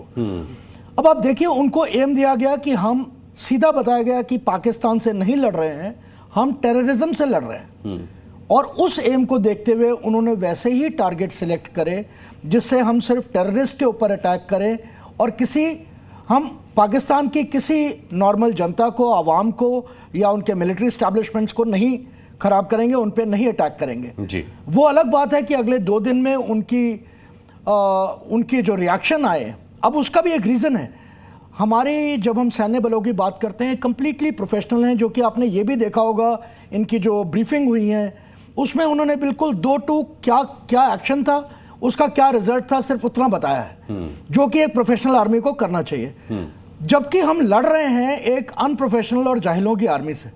अब आप देखिए, उनको एम दिया गया कि हम, सीधा बताया गया कि पाकिस्तान से नहीं लड़ रहे हैं, हम टेररिज्म से लड़ रहे हैं, और उस एम को देखते हुए उन्होंने वैसे ही टारगेट सिलेक्ट करे जिससे हम सिर्फ टेररिस्ट के ऊपर अटैक करें और हम पाकिस्तान की किसी नॉर्मल जनता को, आवाम को या उनके मिलिट्री एस्टैब्लिशमेंट्स को नहीं खराब करेंगे, उन पे नहीं अटैक करेंगे जी। वो अलग बात है कि अगले 2 दिन में उनकी जो रिएक्शन आए, अब उसका भी एक रीज़न है। हमारे, जब हम सैन्य बलों की बात करते हैं, कंप्लीटली प्रोफेशनल हैं, जो कि आपने ये भी देखा होगा इनकी जो ब्रीफिंग हुई है उसमें उन्होंने बिल्कुल 2-2 क्या एक्शन था, उसका क्या रिजल्ट था, सिर्फ उतना बताया है जो कि एक प्रोफेशनल आर्मी को करना चाहिए। जबकि हम लड़ रहे हैं एक अनप्रोफेशनल और जाहिलों की आर्मी से।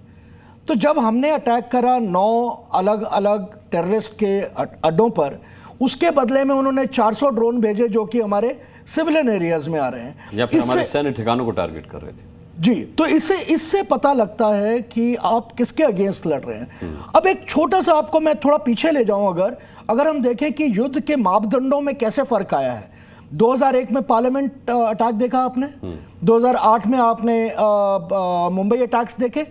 तो जब हमने अटैक करा 9 अलग अलग टेररिस्ट के अड्डों पर, उसके बदले में उन्होंने 400 ड्रोन भेजे जो कि हमारे सिविलियन एरियाज में आ रहे हैं, या फिर हमारे सैन्य ठिकानों को टारगेट कर रहे थे जी। तो इससे पता लगता है कि आप किसके अगेंस्ट लड़ रहे हैं। अब एक छोटा सा, आपको मैं थोड़ा पीछे ले जाऊं, अगर हम देखें कि युद्ध के मापदंडों में कैसे फर्क आया है। 2001 में पार्लियामेंट अटैक देखा आपने, 2008 में आपने मुंबई अटैक्स देखे।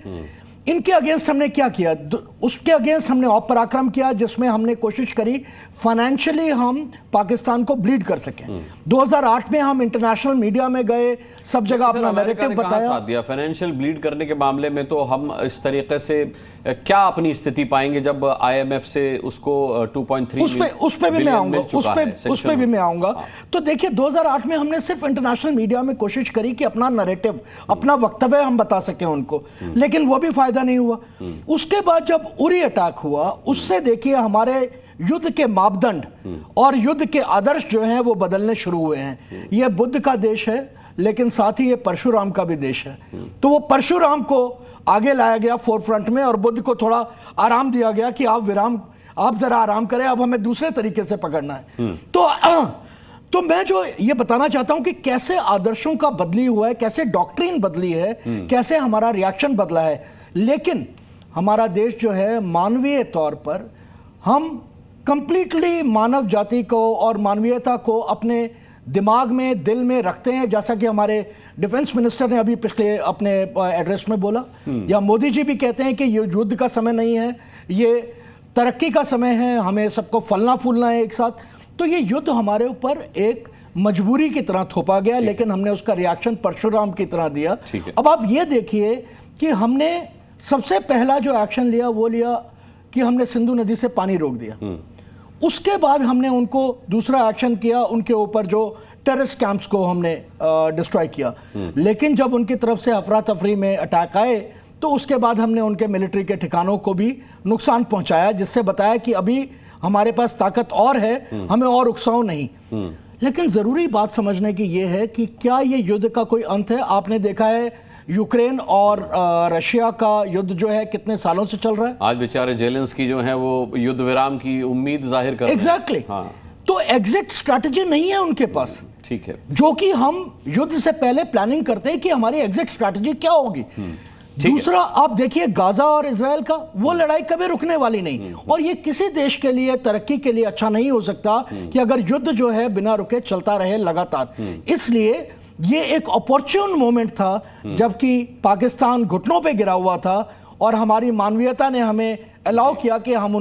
इनके अगेंस्ट हमने क्या किया? उसके अगेंस्ट हमने पराक्रम किया, जिसमें हमने कोशिश करी फाइनेंशियली हम पाकिस्तान को ब्लीड कर सकें। 2008 में हम इंटरनेशनल मीडिया में गए, सब जगह अपना नैरेटिव बताया। साथ दिया फाइनेंशियल ब्लीड करने के मामले में, तो हम इस तरीके से क्या अपनी स्थिति पाएंगे जब IMF से उसको 2.3 उस पे भी मैं आऊंगा, उस पे भी मैं आऊंगा। तो देखिए, 2008 में हमने सिर्फ इंटरनेशनल मीडिया में कोशिश करी कि अपना नैरेटिव, अपना वक्तव्य हम बता सकें उनको, लेकिन वो भी फायदा नहीं हुआ। उसके बाद जब उरी अटैक हुआ, उससे देखिए हमारे युद्ध के मापदंड और युद्ध के आदर्श जो हैं वो बदलने शुरू हुए हैं। यह बुद्ध का देश है, लेकिन साथ ही ये परशुराम का भी देश है। तो वो परशुराम को आगे लाया गया फोरफ्रंट में, और बुद्ध को थोड़ा आराम दिया गया कि आप जरा आराम करें, अब हमें दूसरे तरीके से पकड़ना है। तो मैं जो ये बताना चाहता हूं कि कैसे आदर्शों का बदली हुआ है, कैसे डॉक्ट्रिन बदली है, कैसे हमारा रिएक्शन बदला है। लेकिन हमारा देश जो है, मानवीय तौर पर हम कंप्लीटली मानव जाति को और मानवीयता को अपने दिमाग में, दिल में रखते हैं, जैसा कि हमारे डिफेंस मिनिस्टर ने अभी पिछले अपने एड्रेस में बोला, या मोदी जी भी कहते हैं कि ये युद्ध का समय नहीं है, ये तरक्की का समय है, हमें सबको फलना फूलना है एक साथ। तो ये युद्ध हमारे ऊपर एक मजबूरी की तरह थोपा गया, लेकिन हमने उसका रिएक्शन परशुराम की तरह दिया। अब आप ये देखिए कि हमने सबसे पहला जो एक्शन लिया वो लिया कि हमने सिंधु नदी से पानी रोक दिया। उसके बाद हमने उनको दूसरा एक्शन किया, उनके ऊपर जो टेररिस्ट कैंप्स को हमने डिस्ट्रॉय किया। लेकिन जब उनकी तरफ से अफरा तफरी में अटैक आए तो उसके बाद हमने उनके मिलिट्री के ठिकानों को भी नुकसान पहुंचाया, जिससे बताया कि अभी हमारे पास ताकत और है, हमें और उकसाओ नहीं। लेकिन ज़रूरी बात समझने की ये है कि क्या ये युद्ध का कोई अंत है? आपने देखा है यूक्रेन और रशिया का युद्ध जो है कितने सालों से चल रहा है। आज बेचारे जेलेंस्की जो है वो युद्ध विराम की उम्मीद जाहिर कर रहे हैं। एग्जैक्टली। हाँ। तो एग्जिट स्ट्रैटेजी नहीं है उनके पास, ठीक है, जो कि हम युद्ध से पहले प्लानिंग करते हैं कि हमारी एग्जिट स्ट्रैटेजी क्या होगी। दूसरा, आप देखिए गाजा और इजराइल का, वो लड़ाई कभी रुकने वाली नहीं, और ये किसी देश के लिए तरक्की के लिए अच्छा नहीं हो सकता कि अगर युद्ध जो है बिना रुके चलता रहे लगातार। इसलिए ये एक अपॉर्चुन मोमेंट था जबकि पाकिस्तान घुटनों पे गिरा हुआ था और हमारी मानवीयता ने हमें अलाउ किया कि हम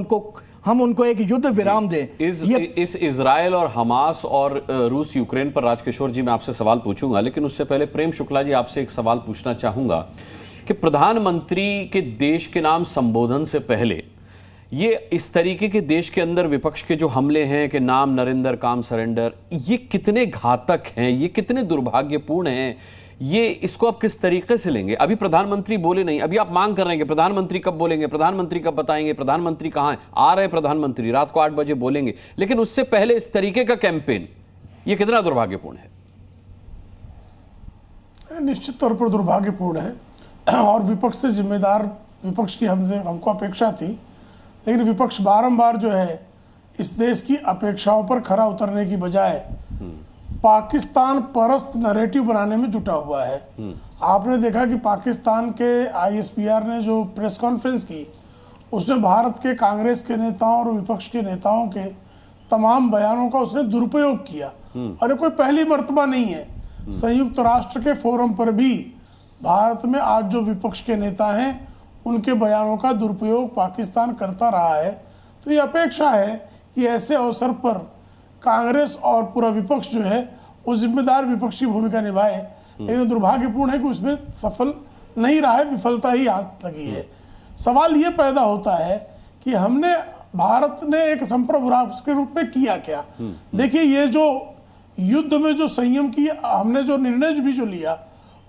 उनको एक युद्ध विराम दें। इस इजराइल और हमास और रूस यूक्रेन पर राजकिशोर जी मैं आपसे सवाल पूछूंगा, लेकिन उससे पहले प्रेम शुक्ला जी आपसे एक सवाल पूछना चाहूंगा कि प्रधानमंत्री के देश के नाम संबोधन से पहले ये इस तरीके के देश के अंदर विपक्ष के जो हमले हैं कि नाम नरेंद्र काम सरेंडर, ये कितने घातक हैं, ये कितने दुर्भाग्यपूर्ण हैं, ये इसको आप किस तरीके से लेंगे? अभी प्रधानमंत्री बोले नहीं, अभी आप मांग कर रहे हैं कि प्रधानमंत्री कब बोलेंगे, प्रधानमंत्री कब बताएंगे, प्रधानमंत्री कहां है, आ रहे प्रधानमंत्री रात को 8 बजे बोलेंगे, लेकिन उससे पहले इस तरीके का कैंपेन, ये कितना दुर्भाग्यपूर्ण है? निश्चित तौर पर दुर्भाग्यपूर्ण है और विपक्ष से जिम्मेदार विपक्ष की हमको अपेक्षा थी, लेकिन विपक्ष बारंबार जो है इस देश की अपेक्षाओं पर खरा उतरने की बजाय पाकिस्तान परस्त नैरेटिव बनाने में जुटा हुआ है। आपने देखा कि पाकिस्तान के ISPR ने जो प्रेस कॉन्फ्रेंस की उसमें भारत के कांग्रेस के नेताओं और विपक्ष के नेताओं के तमाम बयानों का उसने दुरुपयोग किया, और ये कोई पहली मर्तबा नहीं है। संयुक्त राष्ट्र के फोरम पर भी भारत में आज जो विपक्ष के नेता हैं उनके बयानों का दुरुपयोग पाकिस्तान करता रहा है। तो ये अपेक्षा है कि ऐसे अवसर पर कांग्रेस और पूरा विपक्ष जो है वो जिम्मेदार विपक्षी भूमिका निभाए, लेकिन दुर्भाग्यपूर्ण है कि उसमें सफल नहीं रहा है, विफलता ही हाथ लगी है। सवाल ये पैदा होता है कि हमने भारत ने एक संप्रभु राष्ट्र के रूप में किया क्या। देखिए, ये जो युद्ध में जो संयम की हमने जो निर्णय भी जो लिया,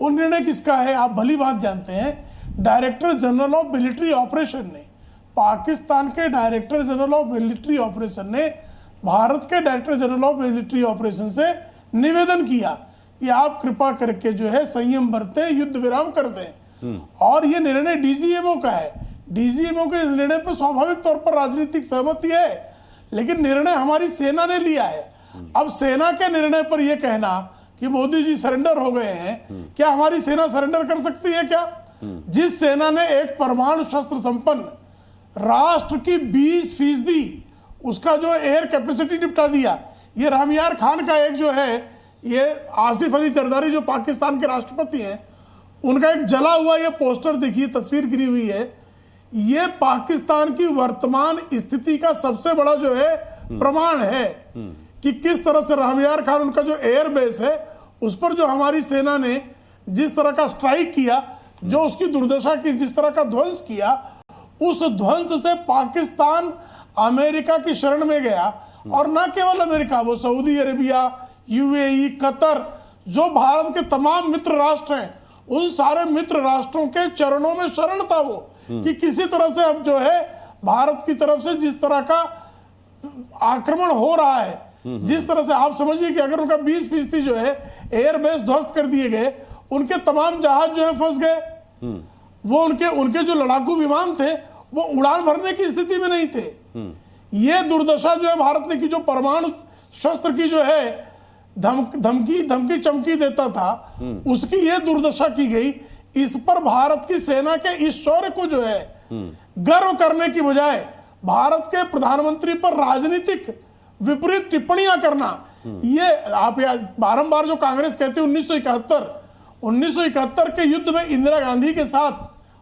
वो निर्णय किसका है आप भली बात जानते हैं। Director general of military operation ने, पाकिस्तान के director general of military operation ने भारत के director general of military operation से निवेदन किया कि आप कृपा करके जो है संयम बरतें, युद्ध विराम कर दें। और ये निर्णय DGMO का है। DGMO के इस निर्णय पर स्वाभाविक तौर पर राजनीतिक सहमति है, लेकिन निर्णय हमारी सेना ने लिया है। अब सेना के निर्णय पर यह कहना कि मोदी जी सरेंडर हो गए हैं, क्या हमारी सेना सरेंडर कर सकती है क्या? जिस सेना ने एक परमाणु शस्त्र संपन्न राष्ट्र की 20% उसका जो एयर कैपेसिटी निपटा दिया। ये रामियार खान का एक जो है, ये आसिफ अली जरदारी जो पाकिस्तान के राष्ट्रपति हैं, उनका एक जला हुआ ये पोस्टर देखिए, तस्वीर गिरी हुई है। ये पाकिस्तान की वर्तमान स्थिति का सबसे बड़ा जो है प्रमाण है कि किस तरह से रामियार खान, उनका जो एयर बेस है, उस पर जो हमारी सेना ने जिस तरह का स्ट्राइक किया, जो उसकी दुर्दशा की, जिस तरह का ध्वंस किया, उस ध्वंस से पाकिस्तान अमेरिका की शरण में गया। और न केवल अमेरिका, वो सऊदी अरेबिया, UAE, कतर, जो भारत के तमाम मित्र राष्ट्र हैं, उन सारे मित्र राष्ट्रों के चरणों में शरण था वो, कि किसी तरह से अब जो है भारत की तरफ से जिस तरह का आक्रमण हो रहा है, जिस तरह से आप समझिए कि अगर उनका 20% जो है एयरबेस ध्वस्त कर दिए गए, उनके तमाम जहाज जो है फंस गए, वो उनके जो लड़ाकू विमान थे वो उड़ान भरने की स्थिति में नहीं थे। ये दुर्दशा जो है भारत ने की, जो परमाणु शस्त्र की जो है धमकी चमकी देता था, उसकी ये दुर्दशा की गई। इस पर भारत की सेना के इस शौर्य को जो है गर्व करने की बजाय भारत के प्रधानमंत्री पर राजनीतिक विपरीत टिप्पणियां करना, ये आप बारंबार जो कांग्रेस कहती है 1971 के युद्ध में इंदिरा गांधी के साथ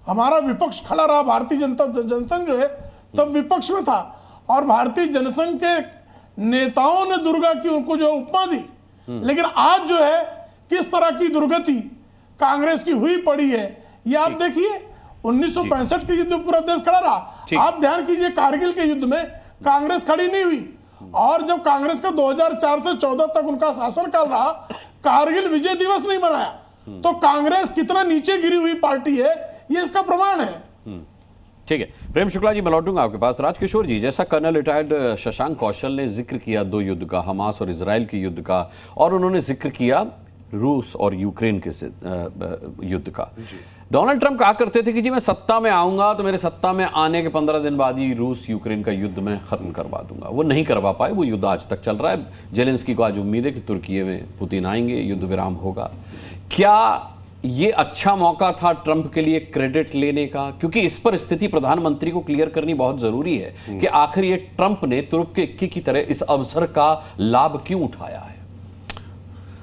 हमारा विपक्ष खड़ा रहा, भारतीय जनसंघ जो है तब विपक्ष में था, और भारतीय जनसंघ के नेताओं ने दुर्गा की उनको जो उपमा दी। लेकिन आज जो है किस तरह की दुर्गति कांग्रेस की हुई पड़ी है, ये आप देखिए। 1965 के युद्ध में पूरा देश खड़ा रहा। आप ध्यान कीजिए, कारगिल के युद्ध में कांग्रेस खड़ी नहीं हुई, और जब कांग्रेस का 2004 से 14 तक उनका शासनकाल रहा, कारगिल विजय दिवस नहीं मनाया, तो कांग्रेस कितना नीचे गिरी हुई पार्टी है, ये इसका प्रमाण है। ठीक है, प्रेम शुक्ला जी मैं लौटूंगा आपके पास। राजकिशोर जी, जैसा कर्नल रिटायर्ड शशांक कौशल ने जिक्र किया 2 युद्ध का, हमास और इजराइल के युद्ध का, और उन्होंने जिक्र किया रूस और यूक्रेन के युद्ध का। डोनाल्ड ट्रंप कहा करते थे कि जी मैं सत्ता में आऊंगा तो मेरे सत्ता में आने के 15 दिन बाद ही रूस यूक्रेन का युद्ध मैं खत्म करवा दूंगा। वो नहीं करवा पाए, वो युद्ध आज तक चल रहा है। जेलेंस्की को आज उम्मीद है कि तुर्की में पुतिन आएंगे, युद्ध विराम होगा। क्या ये अच्छा मौका था ट्रंप के लिए क्रेडिट लेने का? क्योंकि इस पर स्थिति प्रधानमंत्री को क्लियर करनी बहुत जरूरी है कि आखिर ये ट्रंप ने तुर्क के इक्की की तरह इस अवसर का लाभ क्यों उठाया है।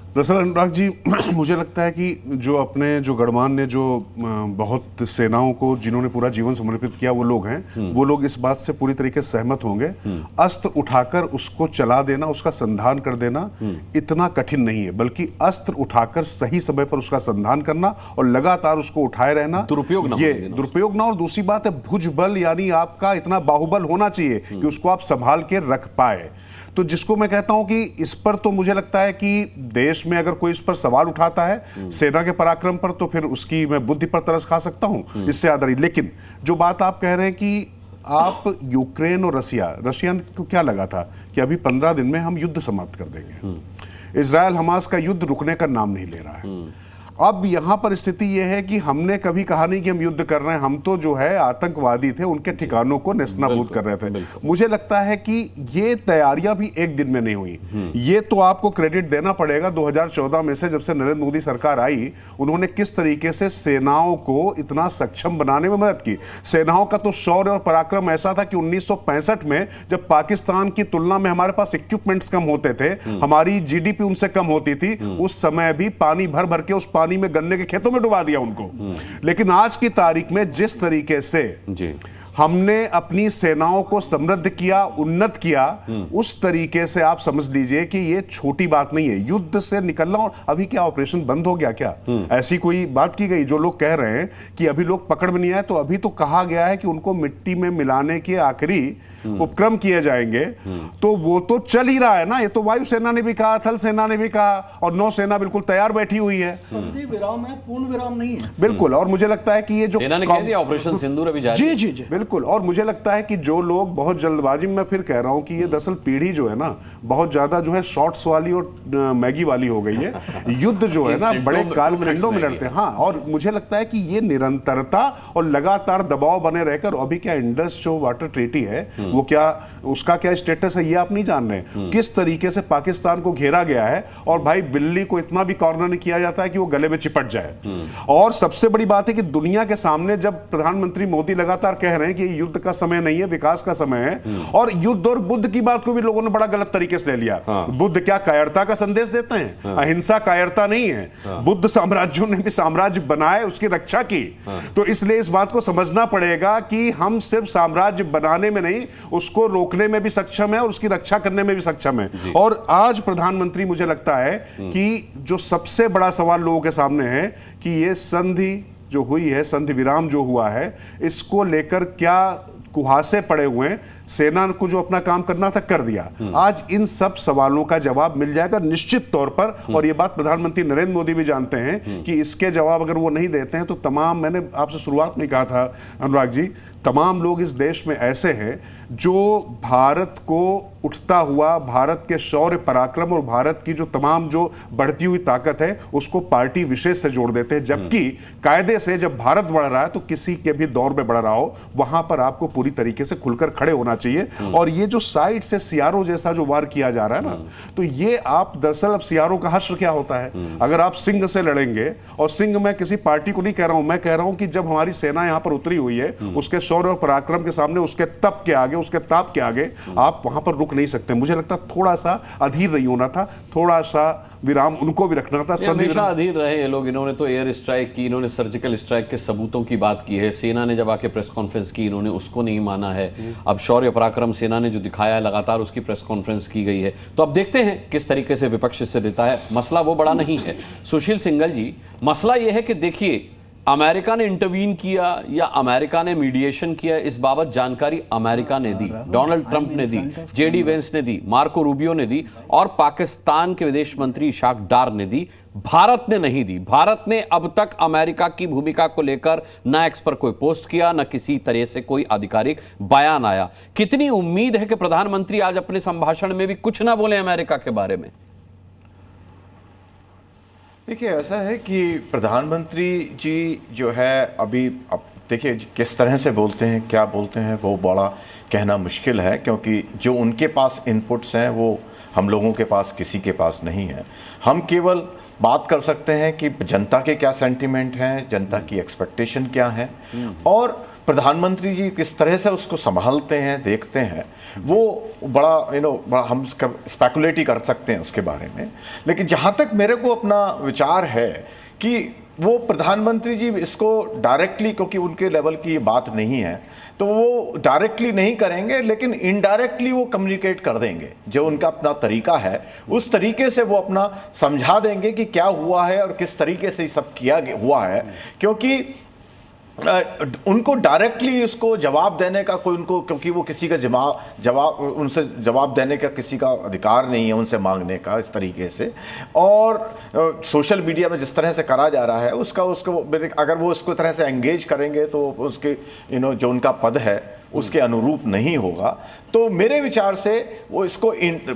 दरअसल अनुराग जी, मुझे लगता है कि जो गणमान्य जो बहुत सेनाओं को जिन्होंने पूरा जीवन समर्पित किया वो लोग हैं, वो लोग इस बात से पूरी तरीके से सहमत होंगे। अस्त्र उठाकर उसको चला देना, उसका संधान कर देना इतना कठिन नहीं है, बल्कि अस्त्र उठाकर सही समय पर उसका संधान करना और लगातार उसको उठाए रहना, दुरुपयोग ना। और दूसरी बात है भुजबल, यानी आपका इतना बाहुबल होना चाहिए कि उसको आप संभाल के रख पाए। तो जिसको मैं कहता हूं कि इस पर तो मुझे लगता है कि देश में अगर कोई इस पर सवाल उठाता है सेना के पराक्रम पर, तो फिर उसकी मैं बुद्धि पर तरस खा सकता हूं, इससे ज्यादा नहीं। लेकिन जो बात आप कह रहे हैं कि आप यूक्रेन और रशिया को क्या लगा था कि अभी 15 दिन में हम युद्ध समाप्त कर देंगे। इजराइल हमास का युद्ध रुकने का नाम नहीं ले रहा है। अब यहां पर स्थिति यह है कि हमने कभी कहा नहीं कि हम युद्ध कर रहे हैं, हम तो जो है आतंकवादी थे, उनके ठिकानों को नेस्तनाबूद कर रहे थे। मुझे लगता है कि ये तैयारियां भी एक दिन में नहीं हुई। ये तो आपको क्रेडिट देना पड़ेगा 2014 में से, जब से नरेंद्र मोदी सरकार आई, उन्होंने किस तरीके से सेनाओं को इतना सक्षम बनाने में मदद की। सेनाओं का तो शौर्य और पराक्रम ऐसा था कि 1965 में जब पाकिस्तान की तुलना में हमारे पास इक्विपमेंट्स कम होते थे, हमारी जीडीपी उनसे कम होती थी, उस समय भी पानी भर भर के उस पानी में गन्ने के खेतों में डुबा दिया उनको। लेकिन आज की तारीख में जिस तरीके से हमने अपनी सेनाओं को समृद्ध किया, उन्नत किया, उस तरीके से आप समझ लीजिए कि ये छोटी बात नहीं है युद्ध से निकलना। और अभी क्या ऑपरेशन बंद हो गया क्या? ऐसी कोई बात की गई? जो लोग कह रहे हैं कि अभी लोग पकड़ में नहीं आए, तो अभी तो कहा गया है कि उनको मिट्टी में मिलाने के आखिरी उपक्रम किए जाएंगे। तो वो तो चल ही रहा है ना। ये तो वायुसेना ने भी कहा, थल सेना ने भी कहा, और नौसेना बिल्कुल तैयार बैठी हुई है। संधि विराम है, पूर्ण विराम नहीं है। बिल्कुल। और मुझे लगता है कि ये जो सेना ने कह दिया ऑपरेशन सिंदूर अभी जारी। जी बिल्कुल। और मुझे लगता है कि जो लोग बहुत जल्दबाजी में, फिर कह रहा हूं कि ये दरअसल पीढ़ी जो है ना बहुत ज्यादा जो है शॉर्ट्स वाली और मैगी वाली हो गई है। युद्ध जो है ना बड़े कालखंडों में लड़ते हैं। हाँ, और मुझे लगता है कि ये निरंतरता और लगातार दबाव बने रहकर, अभी क्या इंडस जो वाटर ट्रीटी है वो क्या, उसका क्या स्टेटस है ये आप नहीं जान रहे। किस तरीके से पाकिस्तान को घेरा गया है, और भाई बिल्ली को इतना भी कॉर्नर नहीं किया जाता है कि वो गले में चिपट जाए। और सबसे बड़ी बात है कि दुनिया के सामने जब प्रधानमंत्री मोदी लगातार कह रहे हैं कि युद्ध का समय नहीं है, विकास का समय है, और युद्ध और बुद्ध की बात को भी लोगों ने बड़ा गलत तरीके से ले लिया। बुद्ध क्या कायरता का संदेश देते हैं? अहिंसा कायरता नहीं है। बुद्ध साम्राज्यों ने भी साम्राज्य बनाए, उसकी रक्षा की। तो इसलिए इस बात को समझना पड़ेगा कि हम सिर्फ साम्राज्य बनाने में नहीं, उसको रोकने में भी सक्षम है और उसकी रक्षा करने में भी सक्षम है। और आज प्रधानमंत्री, मुझे लगता है कि जो सबसे बड़ा सवाल लोगों के सामने है कि ये संधि जो हुई है, संधि विराम जो हुआ है, इसको लेकर क्या कुहासे पड़े हुए हैं। सेना को जो अपना काम करना था कर दिया। आज इन सब सवालों का जवाब मिल जाएगा निश्चित तौर पर। और ये बात प्रधानमंत्री नरेंद्र मोदी भी जानते हैं कि इसके जवाब अगर वो नहीं देते हैं तो तमाम, मैंने आपसे शुरुआत में कहा था अनुराग जी, तमाम लोग इस देश में ऐसे हैं जो भारत को उठता हुआ, भारत के शौर्य पराक्रम और भारत की जो तमाम जो बढ़ती हुई ताकत है उसको पार्टी विशेष से जोड़ देते हैं। जबकि कायदे से जब भारत बढ़ रहा है तो किसी के भी दौर में बढ़ रहा हो, वहां पर आपको पूरी तरीके से खुलकर खड़े होना चाहिए। और ये जो साइड से सियारों जैसा जो वार किया जा रहा है ना, तो ये आप दरअसल, अब सियारों का हश्र क्या होता है? अगर आप सिंह से लड़ेंगे, और सिंह मैं किसी पार्टी को नहीं कह रहा हूं, मैं कह रहा हूं कि जब हमारी सेना यहां पर उतरी हुई है, उसके शौर्य और पराक्रम के सामने, उसके तप के आगे, उसके ताप के आगे आप वहां पर रुक नहीं सकते। मुझे लगता थोड़ा सा अधीर नहीं होना था, थोड़ा सा विराम उनको भी रखना था। हमेशा अधीर रहे ये लोग। इन्होंने तो एयर स्ट्राइक की, इन्होंने सर्जिकल स्ट्राइक के सबूतों की बात की है। सेना ने जब आके प्रेस कॉन्फ्रेंस की, इन्होंने उसको नहीं माना है। अब शौर्य पराक्रम सेना ने जो दिखाया है, लगातार उसकी प्रेस कॉन्फ्रेंस की गई है। तो अब देखते हैं किस तरीके से विपक्ष से देता है। मसला वो बड़ा नहीं है। सुशील सिंघल जी, मसला यह है कि देखिए अमेरिका ने इंटरवीन किया या अमेरिका ने मीडिएशन किया, इस बाबत जानकारी अमेरिका ने दी, डोनाल्ड ट्रंप ने दी, जेडी वेंस ने दी, मार्को रूबियो ने दी और पाकिस्तान के विदेश मंत्री इशाक डार ने दी। भारत ने नहीं दी। भारत ने अब तक अमेरिका की भूमिका को लेकर न एक्स पर कोई पोस्ट किया, न किसी तरह से कोई आधिकारिक बयान आया। कितनी उम्मीद है कि प्रधानमंत्री आज अपने संभाषण में भी कुछ ना बोले अमेरिका के बारे में? देखिए, ऐसा है कि प्रधानमंत्री जी जो है अभी, अब देखिए किस तरह से बोलते हैं, क्या बोलते हैं, वो बड़ा कहना मुश्किल है, क्योंकि जो उनके पास इनपुट्स हैं वो हम लोगों के पास किसी के पास नहीं है। हम केवल बात कर सकते हैं कि जनता के क्या सेंटिमेंट हैं, जनता की एक्सपेक्टेशन क्या है और प्रधानमंत्री जी किस तरह से उसको संभालते हैं, देखते हैं। वो बड़ा हम स्पेकुलेट ही कर सकते हैं उसके बारे में। लेकिन जहाँ तक मेरे को अपना विचार है कि वो प्रधानमंत्री जी इसको डायरेक्टली, क्योंकि उनके लेवल की ये बात नहीं है, तो वो डायरेक्टली नहीं करेंगे, लेकिन इनडायरेक्टली वो कम्युनिकेट कर देंगे। जो उनका अपना तरीका है उस तरीके से वो अपना समझा देंगे कि क्या हुआ है और किस तरीके से सब किया हुआ है। क्योंकि उनको डायरेक्टली उसको जवाब देने का कोई, उनको, क्योंकि वो किसी का जवाब उनसे जवाब देने का किसी का अधिकार नहीं है, उनसे मांगने का इस तरीके से। और सोशल मीडिया में जिस तरह से करा जा रहा है उसको अगर वो उसको तरह से एंगेज करेंगे तो उसके जो उनका पद है उसके अनुरूप नहीं होगा। तो मेरे विचार से वो इसको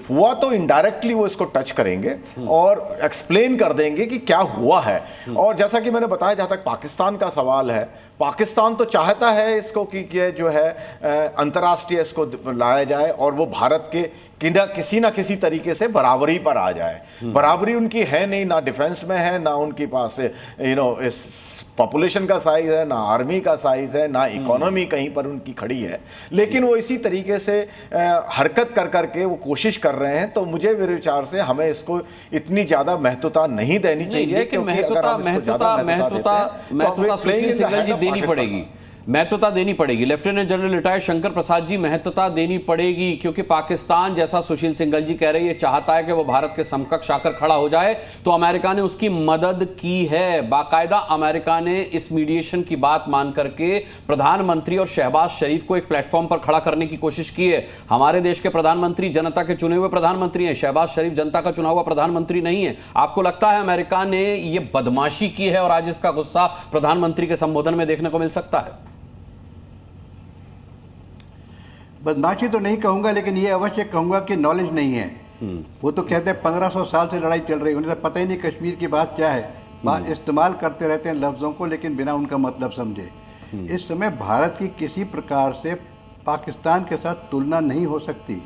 हुआ तो इनडायरेक्टली वो इसको टच करेंगे और एक्सप्लेन कर देंगे कि क्या हुआ है। और जैसा कि मैंने बताया, जहाँ तक पाकिस्तान का सवाल है, पाकिस्तान तो चाहता है इसको कि जो है अंतर्राष्ट्रीय इसको लाया जाए और वो भारत के किसी ना किसी तरीके से बराबरी पर आ जाए। बराबरी उनकी है नहीं, ना डिफेंस में है, ना उनके पास इस पॉपुलेशन का साइज है, ना आर्मी का साइज है, ना इकोनॉमी कहीं पर उनकी खड़ी है। लेकिन वो इसी तरीके से हरकत कर करके वो कोशिश कर रहे हैं। तो मेरे विचार से हमें इसको इतनी ज्यादा महत्वता नहीं देनी चाहिए, क्योंकि अगर हम इसको ज्यादा महत्वता सुशील सिंघल जी देनी पड़ेगी, महत्वता देनी पड़ेगी। Lieutenant general retired Shankar Prasad ji, महत्वता देनी पड़ेगी, क्योंकि पाकिस्तान, जैसा सुशील सिंघल जी कह रहे हैं, चाहता है कि वो भारत के समकक्ष आकर खड़ा हो जाए। तो अमेरिका ने उसकी मदद की है। बाकायदा अमेरिका ने इस मीडिएशन की बात मान करके प्रधानमंत्री और शहबाज शरीफ को एक प्लेटफॉर्म पर खड़ा करने की कोशिश की है। हमारे देश के प्रधानमंत्री जनता के चुने हुए प्रधानमंत्री हैं, शहबाज शरीफ जनता का चुना हुआ प्रधानमंत्री नहीं है। आपको लगता है अमेरिका ने यह बदमाशी की है और आज इसका गुस्सा प्रधानमंत्री के संबोधन में देखने को मिल सकता है? बदमाशी तो नहीं कहूंगा, लेकिन ये अवश्य कहूंगा कि नॉलेज नहीं है। वो तो कहते हैं 1500 साल से लड़ाई चल रही है, उन्हें पता ही नहीं कश्मीर की बात क्या है। इस्तेमाल करते रहते हैं लफ्ज़ों को, लेकिन बिना उनका मतलब समझे। इस समय भारत की किसी प्रकार से पाकिस्तान के साथ तुलना नहीं हो सकती,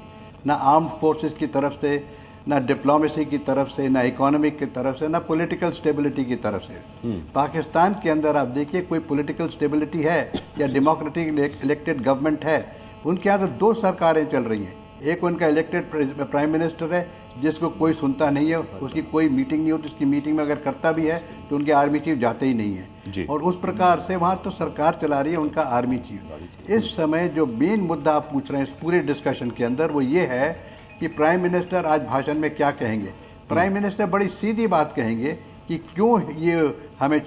ना आर्म्ड फोर्सेस की तरफ से, ना डिप्लोमेसी की तरफ से, ना इकोनॉमिक की तरफ से, ना पॉलिटिकल स्टेबिलिटी की तरफ से। पाकिस्तान के अंदर आप देखिए, कोई पॉलिटिकल स्टेबिलिटी है या डेमोक्रेटिक इलेक्टेड गवर्नमेंट है? उनके यहाँ तो 2 सरकारें चल रही हैं। एक उनका इलेक्टेड प्राइम मिनिस्टर है जिसको कोई सुनता नहीं है, उसकी कोई मीटिंग नहीं होती, उसकी मीटिंग में अगर करता भी है तो उनके आर्मी चीफ जाते ही नहीं है। और उस प्रकार से वहाँ तो सरकार चला रही है उनका आर्मी चीफ। इस समय जो मेन मुद्दा आप पूछ रहे हैं इस पूरे डिस्कशन के अंदर, वो ये है कि प्राइम मिनिस्टर आज भाषण में क्या कहेंगे। प्राइम मिनिस्टर बड़ी सीधी बात कहेंगे कि क्यों ये हमें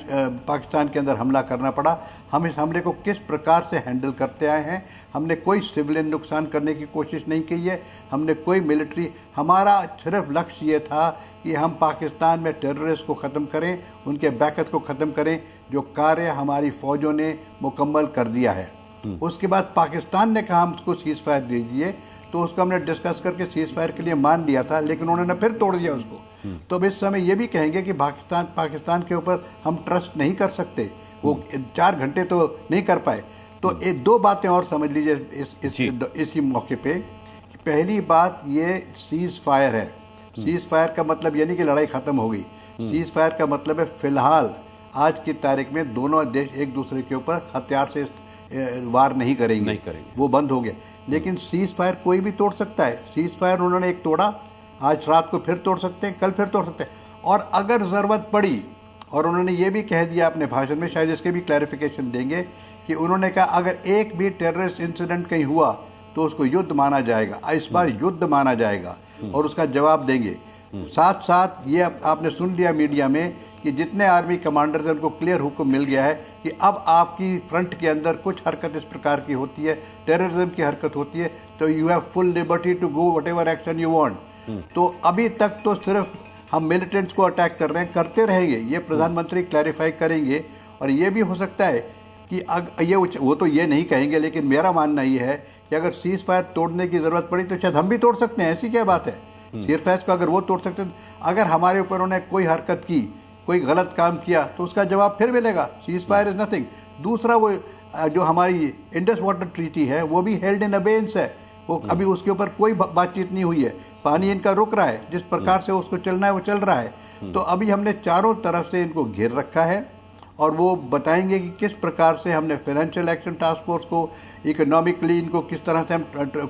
पाकिस्तान के अंदर हमला करना पड़ा, हम इस हमले को किस प्रकार से हैंडल करते आए हैं। हमने कोई सिविलियन नुकसान करने की कोशिश नहीं की है, हमने कोई मिलिट्री, हमारा सिर्फ लक्ष्य ये था कि हम पाकिस्तान में टेररिस्ट को ख़त्म करें, उनके बैकअप को ख़त्म करें, जो कार्य हमारी फ़ौजों ने मुकम्मल कर दिया है। उसके बाद पाकिस्तान ने कहा हमको सीज़ फायर दीजिए, तो उसको हमने डिस्कस करके सीज़ फायर के लिए मान लिया था, लेकिन उन्होंने फिर तोड़ दिया उसको। तो अब इस समय ये भी कहेंगे कि पाकिस्तान के ऊपर हम ट्रस्ट नहीं कर सकते, वो 4 घंटे तो नहीं कर पाए। तो ये 2 बातें और समझ लीजिए इसी मौके पे। पहली बात, ये सीज़ फायर है। सीज़ फायर का मतलब ये नहीं कि लड़ाई ख़त्म हो गई। सीज़ फायर का मतलब है फिलहाल आज की तारीख में दोनों देश एक दूसरे के ऊपर हथियार से वार नहीं करेंगे, वो बंद हो गया। लेकिन सीज़ फायर कोई भी तोड़ सकता है। सीज़ फायर उन्होंने एक तोड़ा, आज रात को फिर तोड़ सकते हैं, कल फिर तोड़ सकते हैं। और अगर ज़रूरत पड़ी, और उन्होंने ये भी कह दिया अपने भाषण में, शायद इसके भी क्लैरिफिकेशन देंगे, कि उन्होंने कहा अगर एक भी टेररिस्ट इंसिडेंट कहीं हुआ तो उसको युद्ध माना जाएगा, इस बार युद्ध माना जाएगा और उसका जवाब देंगे। साथ साथ ये आपने सुन लिया मीडिया में कि कि जितने आर्मी कमांडर्स हैं उनको क्लियर हुक्म मिल गया है कि अब आपकी फ्रंट के अंदर कुछ हरकत इस प्रकार की होती है, टेररिज्म की हरकत होती है, तो you have full liberty to go whatever action you want. तो अभी तक तो सिर्फ हम मिलिटेंट्स को अटैक कर रहे हैं, करते रहेंगे, ये प्रधानमंत्री क्लैरिफाई करेंगे। और ये भी हो सकता है कि वो तो ये नहीं कहेंगे, लेकिन मेरा मानना ये है कि अगर सीज फायर तोड़ने की ज़रूरत पड़ी तो शायद हम भी तोड़ सकते हैं, ऐसी क्या बात है। सीज फायर को अगर वो तोड़ सकते हैं, अगर हमारे ऊपर उन्होंने कोई हरकत की, कोई गलत काम किया, तो उसका जवाब फिर मिलेगा। Cease fire is nothing. दूसरा, वो जो हमारी इंडस वाटर ट्रीटी है वो भी हेल्ड इन अबेयंस है, वो अभी उसके ऊपर कोई बातचीत नहीं हुई है, पानी इनका रुक रहा है, जिस प्रकार से उसको चलना है वो चल रहा है। तो अभी हमने चारों तरफ से इनको घेर रखा है और वो बताएंगे कि किस प्रकार से हमने फाइनेंशियल एक्शन टास्क फोर्स को, इकोनॉमिकली इनको किस तरह से हम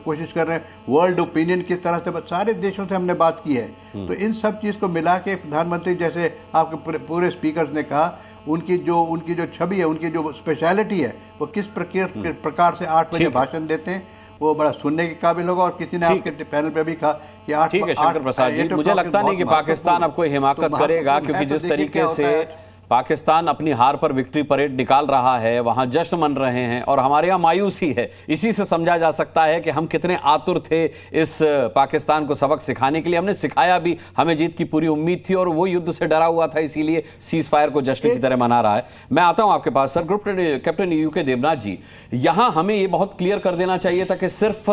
कोशिश कर रहे हैं, वर्ल्ड ओपिनियन किस तरह से, सारे देशों से हमने बात की है। तो इन सब चीज़ को मिला के प्रधानमंत्री, जैसे आपके पूरे स्पीकर्स ने कहा, उनकी जो छवि है, उनकी जो स्पेशलिटी है, वो किस प्रकार से 8 बजे भाषण देते हैं, वो बड़ा सुनने के काबिल होगा। और किसी ने आपके पैनल पे भी कहा कि 8 ठीक है शंकर प्रसाद जी, मुझे लगता नहीं कि पाकिस्तान अब कोई हिमाकत करेगा, क्योंकि जिस तरीके से पाकिस्तान अपनी हार पर विक्ट्री परेड निकाल रहा है, वहां जश्न मन रहे हैं और हमारे यहाँ मायूसी है, इसी से समझा जा सकता है कि हम कितने आतुर थे इस पाकिस्तान को सबक सिखाने के लिए। हमने सिखाया भी, हमें जीत की पूरी उम्मीद थी और वो युद्ध से डरा हुआ था, इसीलिए सीज फायर को जश्न की तरह मना रहा है। मैं आता हूं आपके पास sir, group captain UK Devnath ji, यहां हमें ये बहुत क्लियर कर देना चाहिए था कि सिर्फ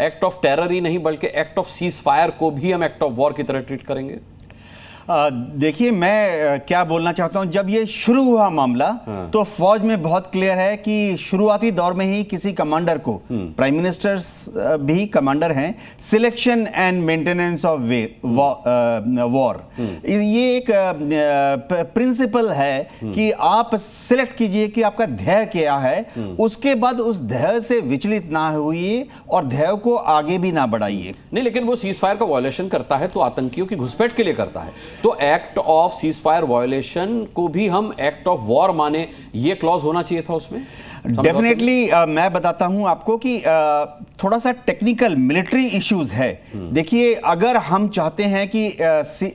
एक्ट ऑफ टेरर ही नहीं, बल्कि एक्ट ऑफ सीज फायर को भी हम एक्ट ऑफ वॉर की तरह ट्रीट करेंगे। देखिए, मैं क्या बोलना चाहता हूं, जब ये शुरू हुआ मामला तो फौज में बहुत क्लियर है कि शुरुआती दौर में ही किसी कमांडर को, प्राइम मिनिस्टर भी कमांडर हैं, selection and maintenance of war, ये एक प्रिंसिपल है कि आप सिलेक्ट कीजिए कि आपका ध्येय क्या है, उसके बाद उस ध्येय से विचलित ना हुई और ध्येय को आगे भी ना बढ़ाइए। नहीं, लेकिन वो सीज फायर का वायलेशन करता है तो आतंकियों की घुसपैठ के लिए करता है, तो act of cease fire violation को भी हम एक्ट ऑफ वॉर माने, ये क्लॉज होना चाहिए था उसमें। डेफिनेटली मैं बताता हूं आपको कि थोड़ा सा टेक्निकल मिलिट्री इश्यूज है। देखिए, अगर हम चाहते हैं कि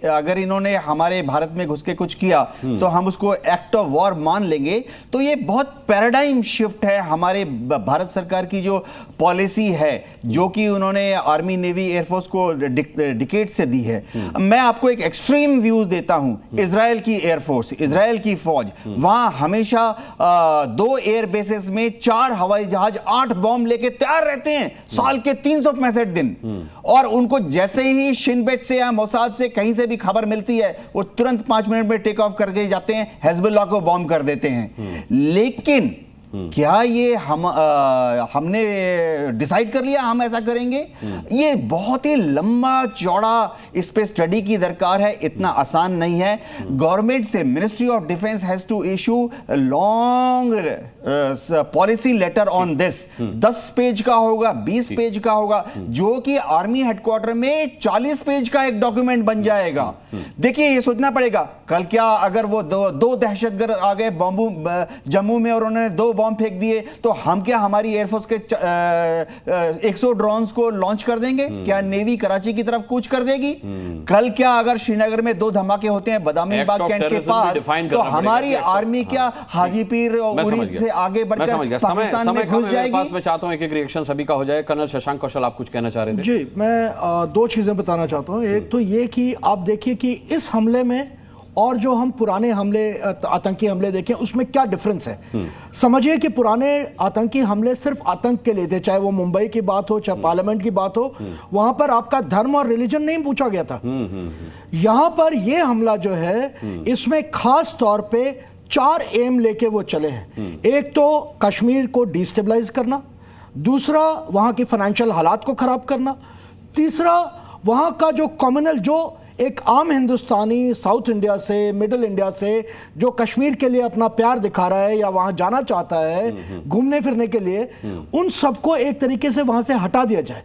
अगर इन्होंने हमारे भारत में घुस के कुछ किया तो हम उसको एक्ट ऑफ वॉर मान लेंगे, तो ये बहुत पैराडाइम शिफ्ट है हमारे भारत सरकार की जो पॉलिसी है, जो कि उन्होंने आर्मी, नेवी, एयरफोर्स को डिकेट से दी है। मैं आपको एक एक्सट्रीम व्यूज देता हूं। इजराइल की एयरफोर्स, इजराइल की फौज, वहां हमेशा 2 एयर बेसेस में 4 हवाई जहाज 8 बॉम्ब लेके तैयार रहते हैं साल के 365 दिन। और उनको जैसे ही शिनबेट से या मोसाद से कहीं से भी खबर मिलती है, वो तुरंत 5 मिनट में टेक ऑफ करके जाते हैं, हिजबुल्लाह को बॉम्ब कर देते हैं। लेकिन क्या ये हमने डिसाइड कर लिया हम ऐसा करेंगे? ये बहुत ही लंबा चौड़ा इस पे स्टडी की दरकार है, इतना आसान नहीं है। गवर्नमेंट से ministry of defence has to issue long policy letter on this. 10 page का होगा, 20 पेज का होगा, जो कि आर्मी हेडक्वार्टर में 40 पेज का एक डॉक्यूमेंट बन जाएगा। देखिए, ये सोचना पड़ेगा, कल क्या अगर वो दो दहशतगर्द आ गए जम्मू में और उन्होंने 2 बॉम्ब फेंक दिए, तो हम क्या हमारी एयरफोर्स के 100 ड्रोन्स को लॉन्च कर देंगे? क्या नेवी कराची की तरफ कूच कर देगी? कल क्या अगर श्रीनगर में 2 धमाके होते हैं बदामी बाग कैंट के पास, तो हमारी आर्मी क्या हाजीपीर और उरी से आगे बढ़कर पाकिस्तान में घुस जाएगी? मैं चाहता हूं एक रिएक्शन सभी का हो जाए। कर्नल शशांक कौशल, आप कुछ कहना चाह रहे थे? जी, मैं 2 चीजें बताना चाहता हूं। एक तो ये कि आप देखिए कि इस हमले में और जो हम पुराने हमले, आतंकी हमले देखें, उसमें क्या डिफरेंस है। समझिए कि पुराने आतंकी हमले सिर्फ आतंक के लिए थे, चाहे वो मुंबई की बात हो, चाहे पार्लियामेंट की बात हो, वहां पर आपका धर्म और रिलीजन नहीं पूछा गया था। यहां पर यह हमला जो है, इसमें खास तौर पे 4 एम लेके वो चले हैं। एक तो कश्मीर को डिस्टेबलाइज करना, दूसरा वहां की फाइनेंशियल हालात को खराब करना, तीसरा वहां का जो कम्युनल, जो एक आम हिंदुस्तानी साउथ इंडिया से, मिडिल इंडिया से जो कश्मीर के लिए अपना प्यार दिखा रहा है या वहां जाना चाहता है घूमने फिरने के लिए, उन सबको एक तरीके से वहां से हटा दिया जाए।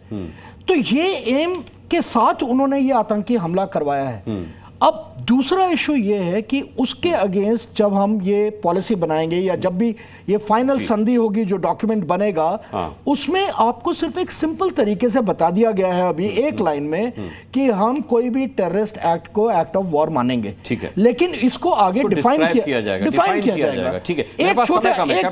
तो ये एम के साथ उन्होंने ये आतंकी हमला करवाया है। अब दूसरा इशू ये है कि उसके अगेंस्ट जब हम ये पॉलिसी बनाएंगे या जब भी ये फाइनल संधि होगी, जो डॉक्यूमेंट बनेगा, उसमें आपको सिर्फ एक सिंपल तरीके से बता दिया गया है अभी एक लाइन में कि हम कोई भी टेररिस्ट एक्ट को एक्ट ऑफ वॉर मानेंगे। ठीक है, लेकिन इसको आगे डिफाइन किया जाएगा। ठीक है, एक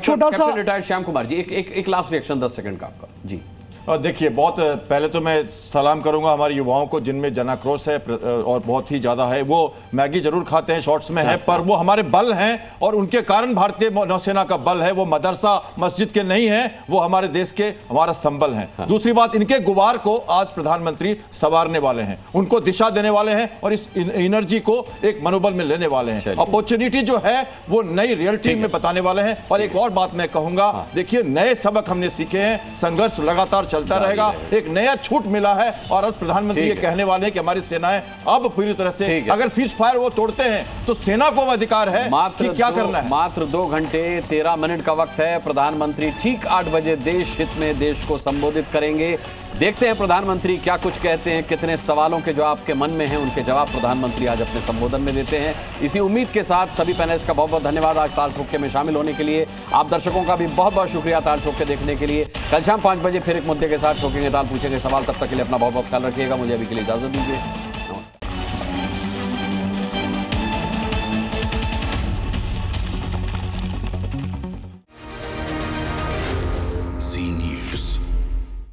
छोटा सा रिटायर्ड श्याम कुमार जी, एक लास्ट रिएक्शन 10 सेकंड का आपका जी। और देखिए, बहुत पहले तो मैं सलाम करूंगा हमारे युवाओं को जिनमें जनाक्रोश है और बहुत ही ज़्यादा है। वो मैगी जरूर खाते हैं, शॉर्ट्स में है, पर वो हमारे बल हैं और उनके कारण भारतीय नौसेना का बल है। वो मदरसा मस्जिद के नहीं है, वो हमारे देश के हमारा संबल हैं। दूसरी बात, इनके गुबार को आज प्रधानमंत्री संवारने वाले हैं, उनको दिशा देने वाले हैं और इस एनर्जी को एक मनोबल में लेने वाले हैं। अपॉर्चुनिटी जो है वो नई रियलिटी में बताने वाले हैं। और एक और बात मैं कहूंगा, देखिए, नए सबक हमने सीखे हैं, संघर्ष लगातार चलता रहेगा, एक नया छूट मिला है और अब प्रधानमंत्री ये कहने वाले हैं कि हमारी सेनाएं अब पूरी तरह से अगर सीज फायर वो तोड़ते हैं तो सेना को अधिकार है कि क्या करना है। मात्र 2 घंटे 13 मिनट का वक्त है। प्रधानमंत्री ठीक 8 बजे देश हित में देश को संबोधित करेंगे। देखते हैं प्रधानमंत्री क्या कुछ कहते हैं, कितने सवालों के जो आपके मन में हैं उनके जवाब प्रधानमंत्री आज अपने संबोधन में देते हैं। इसी उम्मीद के साथ सभी पैनलिस्ट का बहुत बहुत धन्यवाद आज ताल ठोक के में शामिल होने के लिए। आप दर्शकों का भी बहुत बहुत शुक्रिया ताल ठोक के देखने के लिए। कल शाम 5 बजे फिर एक मुद्दे के साथ ठोकेंगे ताल, पूछेंगे सवाल। तब तक के लिए अपना बहुत बहुत ख्याल रखिएगा। मुझे अभी के लिए इजाजत दीजिए।